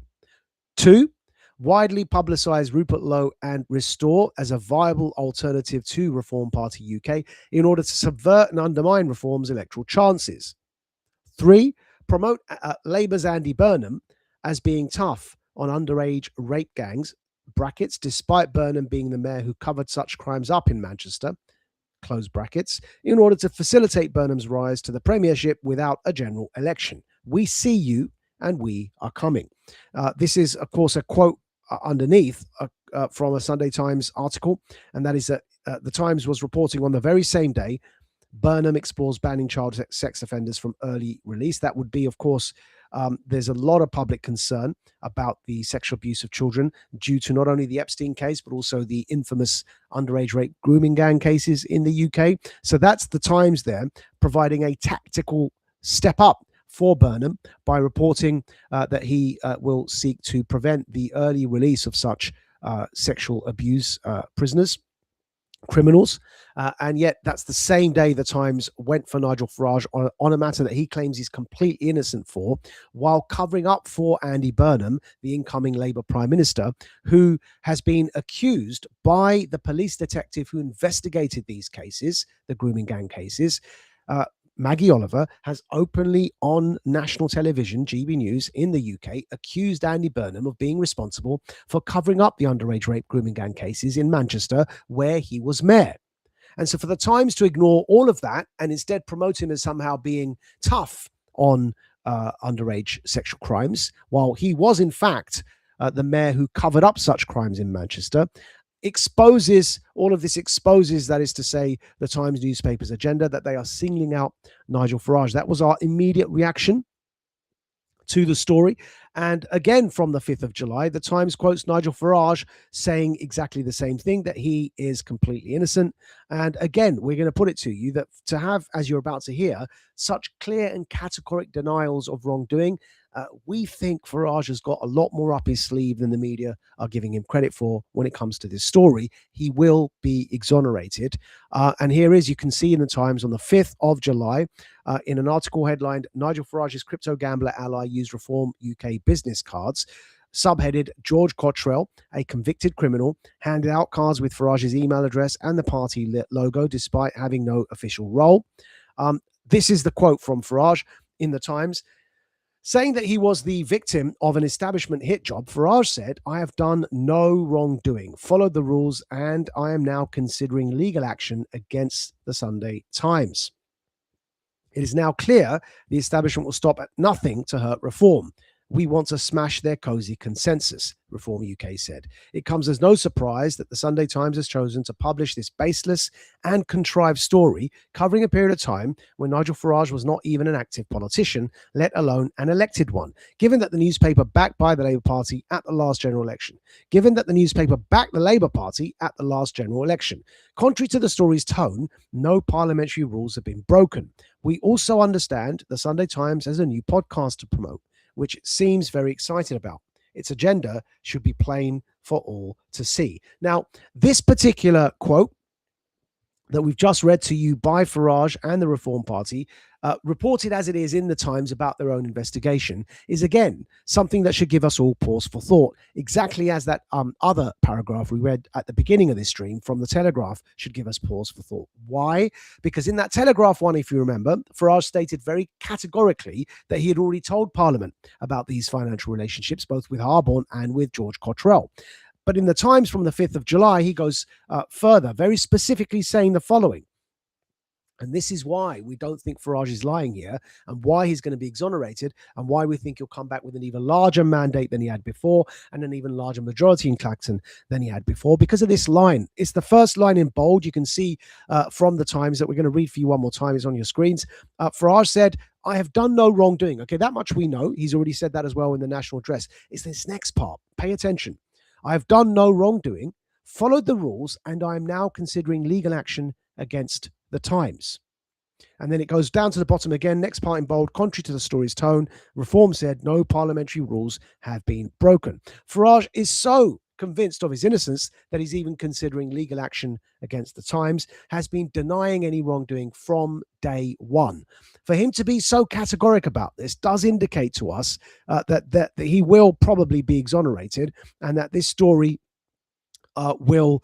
2, widely publicized Rupert Lowe and Restore as a viable alternative to Reform Party UK in order to subvert and undermine Reform's electoral chances. 3, promote Labour's Andy Burnham as being tough on underage rape gangs, brackets, despite Burnham being the mayor who covered such crimes up in Manchester, close brackets, in order to facilitate Burnham's rise to the premiership without a general election. We see you and we are coming. This is, of course, a quote underneath from a Sunday Times article, and that is that the Times was reporting on the very same day Burnham explores banning child sex offenders from early release. That would be, of course, there's a lot of public concern about the sexual abuse of children due to not only the Epstein case, but also the infamous underage rape grooming gang cases in the UK. So that's the Times there providing a tactical step up for Burnham by reporting that he will seek to prevent the early release of such sexual abuse criminals. And yet that's the same day the Times went for Nigel Farage on a matter that he claims he's completely innocent for, while covering up for Andy Burnham, the incoming Labour Prime Minister, who has been accused by the police detective who investigated these cases, the grooming gang cases. Maggie Oliver has openly on national television, GB News in the UK, accused Andy Burnham of being responsible for covering up the underage rape grooming gang cases in Manchester, where he was mayor. And so for the Times to ignore all of that and instead promote him as somehow being tough on underage sexual crimes, while he was in fact the mayor who covered up such crimes in Manchester, exposes that is to say the Times newspaper's agenda, that they are singling out Nigel Farage. That was our immediate reaction to the story. And again, from the 5th of July, the Times quotes Nigel Farage saying exactly the same thing, that he is completely innocent. And again, we're going to put it to you that to have, as you're about to hear, such clear and categoric denials of wrongdoing, we think Farage has got a lot more up his sleeve than the media are giving him credit for when it comes to this story. He will be exonerated. And here is, you can see in the Times on the 5th of July, in an article headlined, Nigel Farage's crypto gambler ally used Reform UK business cards. Subheaded, George Cottrell, a convicted criminal, handed out cards with Farage's email address and the party logo despite having no official role. This is the quote from Farage in the Times. Saying that he was the victim of an establishment hit job, Farage said, "I have done no wrongdoing, followed the rules, and I am now considering legal action against the Sunday Times. It is now clear the establishment will stop at nothing to hurt Reform. We want to smash their cozy consensus," Reform UK said. It comes as no surprise that the Sunday Times has chosen to publish this baseless and contrived story covering a period of time when Nigel Farage was not even an active politician, let alone an elected one, given that the newspaper backed by the Labour Party at the last general election, given that the newspaper backed the Labour Party at the last general election. Contrary to the story's tone, no parliamentary rules have been broken. We also understand the Sunday Times has a new podcast to promote, which it seems very excited about. Its agenda should be plain for all to see. Now, this particular quote that we've just read to you by Farage and the Reform Party, reported as it is in the Times about their own investigation, is again something that should give us all pause for thought, exactly as that other paragraph we read at the beginning of this stream from the Telegraph should give us pause for thought. Why? Because in that Telegraph one, if you remember, Farage stated very categorically that he had already told Parliament about these financial relationships, both with Harborne and with George Cottrell. But in the Times from the 5th of July, he goes further, very specifically saying the following. And this is why we don't think Farage is lying here, and why he's going to be exonerated, and why we think he'll come back with an even larger mandate than he had before, and an even larger majority in Clacton than he had before, because of this line. It's the first line in bold. You can see from the Times that we're going to read for you one more time. It's on your screens. Farage said, "I have done no wrongdoing." Okay, that much we know. He's already said that as well in the national address. It's this next part. Pay attention. "I have done no wrongdoing, followed the rules, and I am now considering legal action against the Times." And then it goes down to the bottom again. Next part in bold. "Contrary to the story's tone, Reform said no parliamentary rules have been broken." Farage is so convinced of his innocence that he's even considering legal action against the Times, has been denying any wrongdoing from day one. For him to be so categoric about this does indicate to us that he will probably be exonerated, and that this story will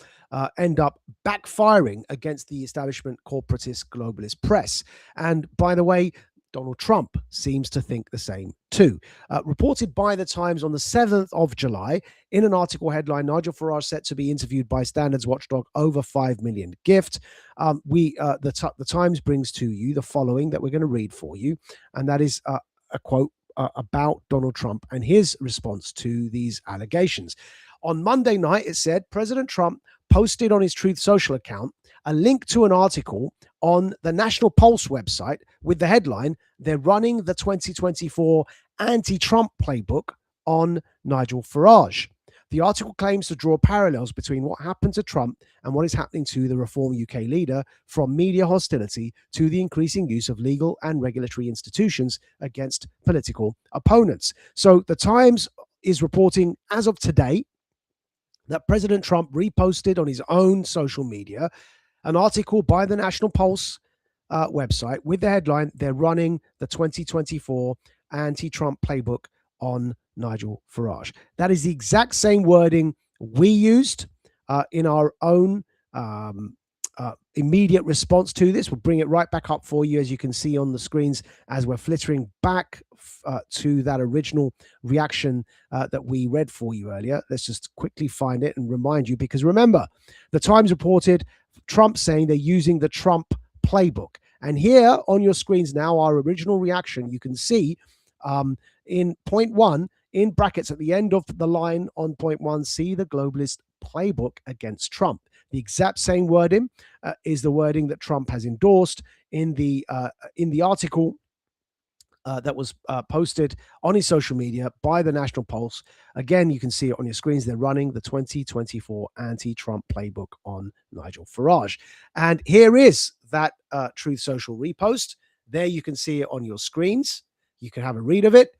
end up backfiring against the establishment corporatist globalist press. And by the way, Donald Trump seems to think the same too. Reported by the Times on the 7th of July, in an article headline, "Nigel Farage set to be interviewed by standards watchdog over 5 million gift." The Times brings to you the following that we're going to read for you, and that is a quote about Donald Trump and his response to these allegations. On Monday night, it said, President Trump posted on his Truth Social account a link to an article on the National Pulse website with the headline, "They're running the 2024 anti-Trump playbook on Nigel Farage." The article claims to draw parallels between what happened to Trump and what is happening to the Reform UK leader, from media hostility to the increasing use of legal and regulatory institutions against political opponents. So the Times is reporting as of today that President Trump reposted on his own social media an article by the National Pulse website with the headline, "They're running the 2024 anti-Trump playbook on Nigel Farage." That is the exact same wording we used in our own immediate response to this. We'll bring it right back up for you, as you can see on the screens, as we're flittering back to that original reaction that we read for you earlier. Let's just quickly find it and remind you, because remember, the Times reported Trump saying they're using the Trump playbook. And here on your screens now, our original reaction, you can see in point one, in brackets at the end of the line on point one, "See the globalist playbook against Trump." The exact same wording is the wording that Trump has endorsed in the article that was posted on his social media by the National Pulse. Again, you can see it on your screens. They're running the 2024 anti-Trump playbook on Nigel Farage. And here is that Truth Social repost. There you can see it on your screens. You can have a read of it.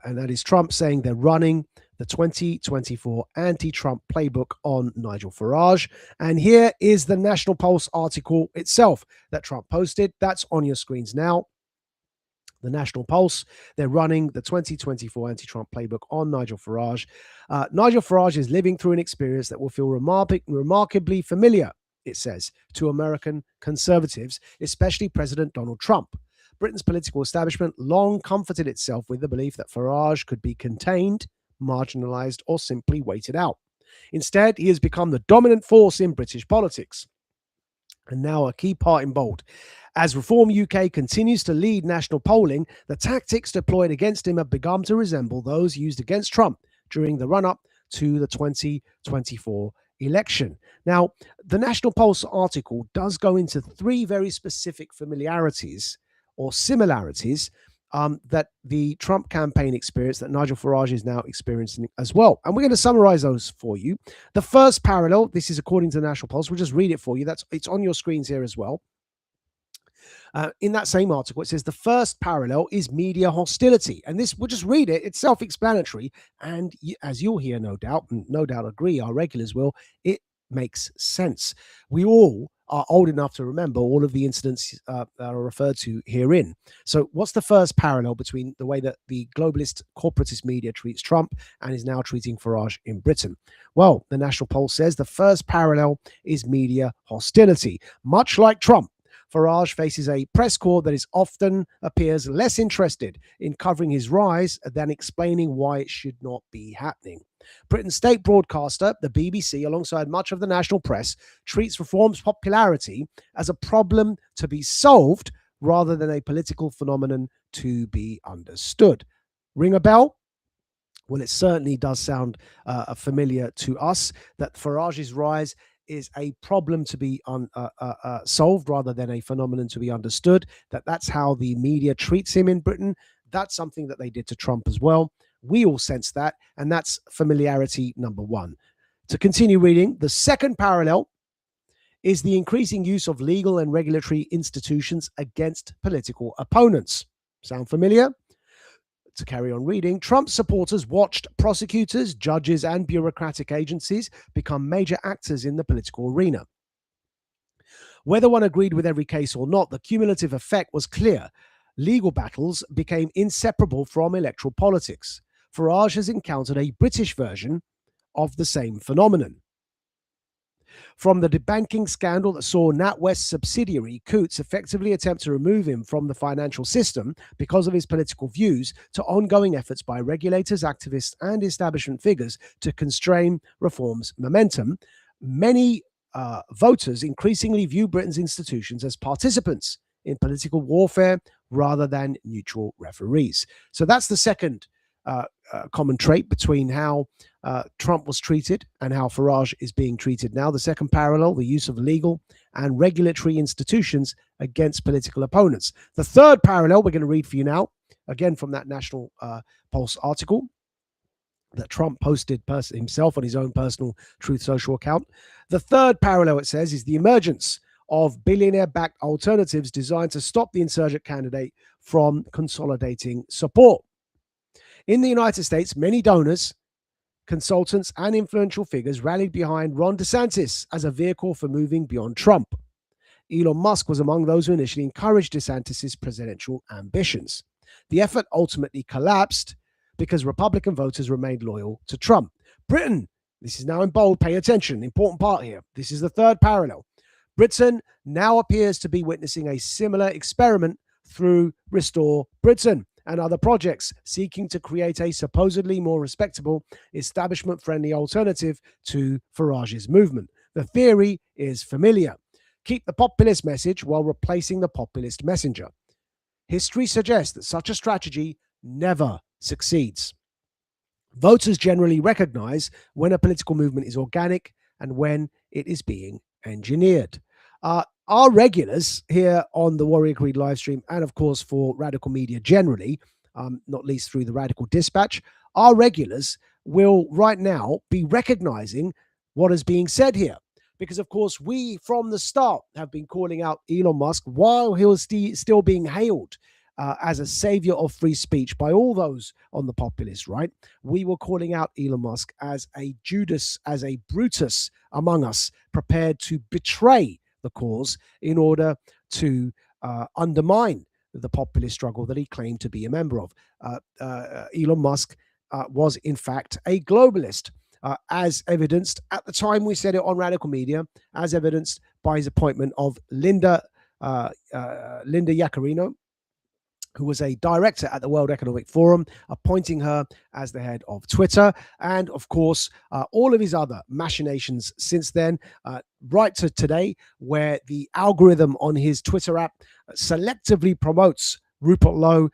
And that is Trump saying they're running the 2024 anti-Trump playbook on Nigel Farage. And here is the National Pulse article itself that Trump posted. That's on your screens now. The National Pulse, "They're running the 2024 anti-Trump playbook on Nigel Farage." Nigel Farage is living through an experience that will feel remarkably familiar, it says, to American conservatives, especially President Donald Trump. Britain's political establishment long comforted itself with the belief that Farage could be contained, marginalized, or simply waited out. Instead, he has become the dominant force in British politics. And now a key part in bold. As Reform UK continues to lead national polling, the tactics deployed against him have begun to resemble those used against Trump during the run-up to the 2024 election. Now, the National Pulse article does go into three very specific familiarities or similarities that the Trump campaign experienced, that Nigel Farage is now experiencing as well. And we're going to summarize those for you. The first parallel, this is according to the National Pulse, we'll just read it for you. It's on your screens here as well. In that same article, it says the first parallel is media hostility. And this, we'll just read it. It's self-explanatory. And as you'll hear, no doubt, and no doubt agree, our regulars will, it makes sense. We all are old enough to remember all of the incidents that are referred to herein. So what's the first parallel between the way that the globalist corporatist media treats Trump and is now treating Farage in Britain? Well, the National Poll says the first parallel is media hostility. Much like Trump, Farage faces a press corps that is often appears less interested in covering his rise than explaining why it should not be happening. Britain's state broadcaster, the BBC, alongside much of the national press, treats reform's popularity as a problem to be solved rather than a political phenomenon to be understood. Ring a bell? Well, it certainly does sound familiar to us that Farage's rise is a problem to be solved rather than a phenomenon to be understood. That's how the media treats him in Britain. That's something that they did to Trump as well. We all sense that, and that's familiarity number one. To continue reading, the second parallel is the increasing use of legal and regulatory institutions against political opponents. Sound familiar? To carry on reading, Trump supporters watched prosecutors, judges, and bureaucratic agencies become major actors in the political arena. Whether one agreed with every case or not, the cumulative effect was clear. Legal battles became inseparable from electoral politics. Farage has encountered a British version of the same phenomenon. From the debanking scandal that saw NatWest subsidiary Coutts effectively attempt to remove him from the financial system because of his political views, to ongoing efforts by regulators, activists, and establishment figures to constrain reform's momentum, many voters increasingly view Britain's institutions as participants in political warfare rather than neutral referees. So that's the second common trait between how Trump was treated and how Farage is being treated now. The second parallel, the use of legal and regulatory institutions against political opponents. The third parallel we're going to read for you now, again from that National Pulse article that Trump posted himself on his own personal Truth Social account. The third parallel, it says, is the emergence of billionaire-backed alternatives designed to stop the insurgent candidate from consolidating support. In the United States, many donors, consultants, and influential figures rallied behind Ron DeSantis as a vehicle for moving beyond Trump. Elon Musk was among those who initially encouraged DeSantis' presidential ambitions. The effort ultimately collapsed because Republican voters remained loyal to Trump. Britain, this is now in bold, pay attention, important part here. This is the third parallel. Britain now appears to be witnessing a similar experiment through Restore Britain and other projects seeking to create a supposedly more respectable, establishment-friendly alternative to Farage's movement. The theory is familiar. Keep the populist message while replacing the populist messenger. History suggests that such a strategy never succeeds. Voters generally recognize when a political movement is organic and when it is being engineered. Our regulars here on the Warrior Creed live stream, and of course for Radical Media generally, not least through the Radical Dispatch, our regulars will right now be recognizing what is being said here. Because, of course, we from the start have been calling out Elon Musk while he was still being hailed as a savior of free speech by all those on the populist right. We were calling out Elon Musk as a Judas, as a Brutus among us, prepared to betray the cause in order to undermine the populist struggle that he claimed to be a member of. Elon Musk was, in fact, a globalist, as evidenced at the time we said it on Radical Media, as evidenced by his appointment of Linda Yaccarino, who was a director at the World Economic Forum, appointing her as the head of Twitter, and of course, all of his other machinations since then, right to today, where the algorithm on his Twitter app selectively promotes Rupert Lowe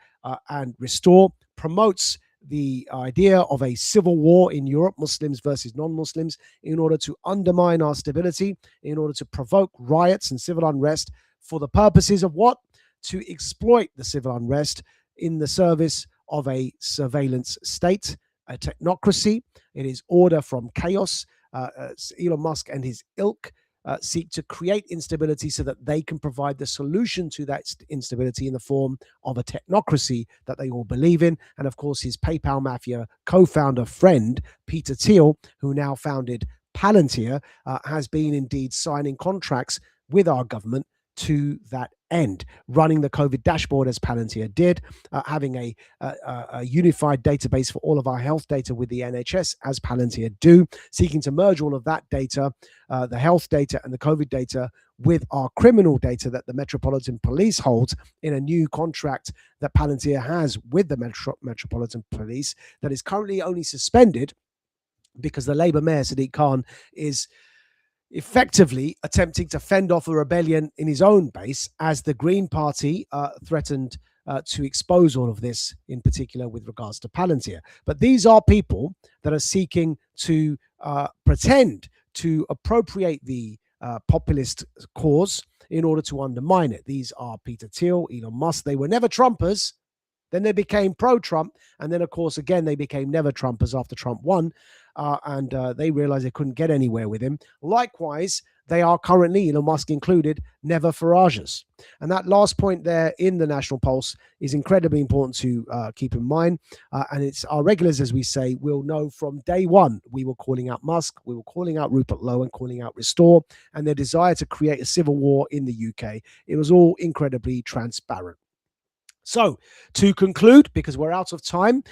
and Restore, promotes the idea of a civil war in Europe, Muslims versus non-Muslims, in order to undermine our stability, in order to provoke riots and civil unrest for the purposes of what? To exploit the civil unrest in the service of a surveillance state, a technocracy. It is order from chaos. Elon Musk and his ilk seek to create instability so that they can provide the solution to that instability in the form of a technocracy that they all believe in. And of course, his PayPal Mafia co-founder friend, Peter Thiel, who now founded Palantir, has been indeed signing contracts with our government to that end, running the COVID dashboard as Palantir did, having a unified database for all of our health data with the NHS as Palantir do, seeking to merge all of that data, the health data and the COVID data, with our criminal data that the Metropolitan Police holds in a new contract that Palantir has with the Metropolitan Police that is currently only suspended because the Labour mayor, Sadiq Khan, is effectively attempting to fend off a rebellion in his own base as the Green Party threatened to expose all of this, in particular with regards to Palantir. But these are people that are seeking to pretend to appropriate the populist cause in order to undermine it. These are Peter Thiel, Elon Musk. They were never Trumpers. Then they became pro-Trump. And then, of course, again, they became never Trumpers after Trump won. And they realized they couldn't get anywhere with him. Likewise, they are currently, Elon Musk included, never Farages. And that last point there in the National Pulse is incredibly important to keep in mind. And it's our regulars, as we say, will know from day one, we were calling out Musk, we were calling out Rupert Lowe and calling out Restore, and their desire to create a civil war in the UK. It was all incredibly transparent. So, to conclude, because we're out of time,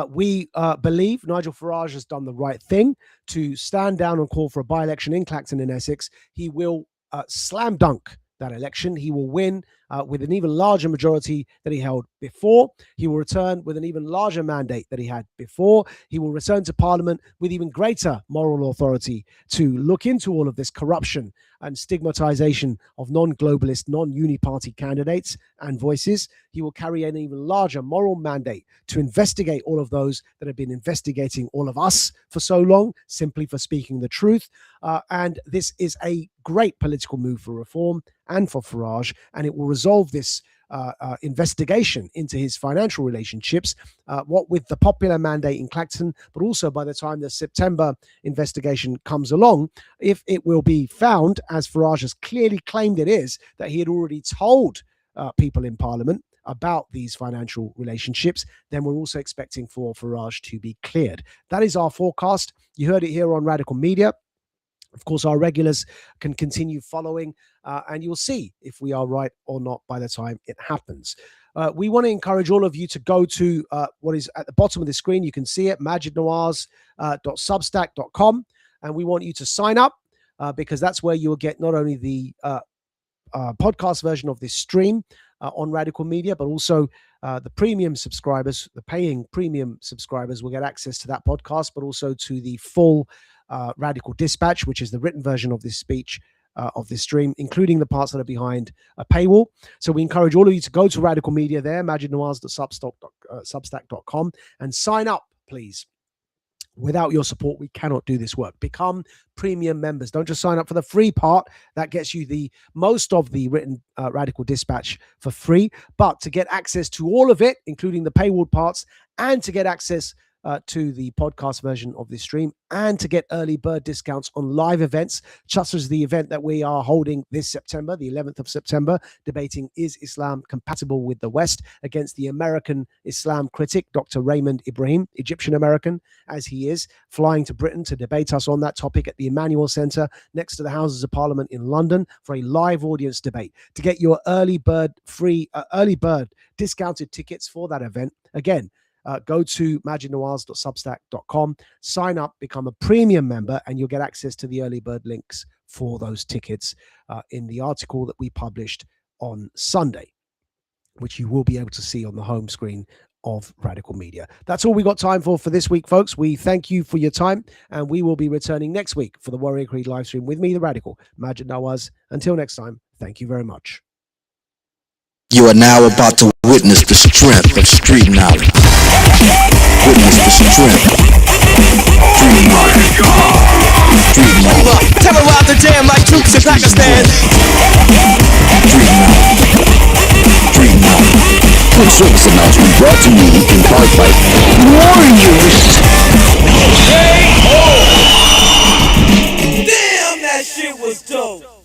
we believe Nigel Farage has done the right thing to stand down and call for a by-election in Clacton in Essex. He will slam dunk that election. He will win with an even larger majority that he held before. He will return with an even larger mandate that he had before. He will return to Parliament with even greater moral authority to look into all of this corruption and stigmatization of non-globalist, non-uni-party candidates and voices. He will carry an even larger moral mandate to investigate all of those that have been investigating all of us for so long, simply for speaking the truth. And this is a great political move for reform and for Farage, and it will resolve this investigation into his financial relationships, what with the popular mandate in Clacton, but also by the time the September investigation comes along, if it will be found, as Farage has clearly claimed it is, that he had already told people in Parliament about these financial relationships, then we're also expecting for Farage to be cleared. That is our forecast. You heard it here on Radical Media. Of course, our regulars can continue following, and you'll see if we are right or not by the time it happens. We want to encourage all of you to go to what is at the bottom of the screen. You can see it, majidnawaz.substack.com, and we want you to sign up because that's where you will get not only the podcast version of this stream on Radical Media, but also the premium subscribers, the paying premium subscribers will get access to that podcast, but also to the full Radical Dispatch, which is the written version of this speech, of this stream, including the parts that are behind a paywall. So we encourage all of you to go to Radical Media there, majidnawaz.substack.com, and sign up, please. Without your support, we cannot do this work. Become premium members. Don't just sign up for the free part. That gets you the most of the written Radical Dispatch for free. But to get access to all of it, including the paywall parts, and to get access to the podcast version of this stream, and to get early bird discounts on live events, such as the event that we are holding this September, the 11th of September, debating is Islam compatible with the West against the American Islam critic, Dr. Raymond Ibrahim, Egyptian-American, as he is, flying to Britain to debate us on that topic at the Emmanuel Centre next to the Houses of Parliament in London for a live audience debate. To get your early bird discounted tickets for that event, again, go to majidnawaz.substack.com, sign up, become a premium member, and you'll get access to the early bird links for those tickets in the article that we published on Sunday, which you will be able to see on the home screen of Radical Media. That's all we got time for this week, folks. We thank you for your time, and we will be returning next week for the Warrior Creed live stream with me, the Radical, Majid Nawaz. Until next time, thank you very much. You are now about to witness the strength of street knowledge. Witness the strength. Street knowledge. Street knowledge. Terrorize the jam like troops in Pakistan. Street knowledge. Street knowledge. Quick service announcement brought to you in part by Warriors. Damn, that shit was dope.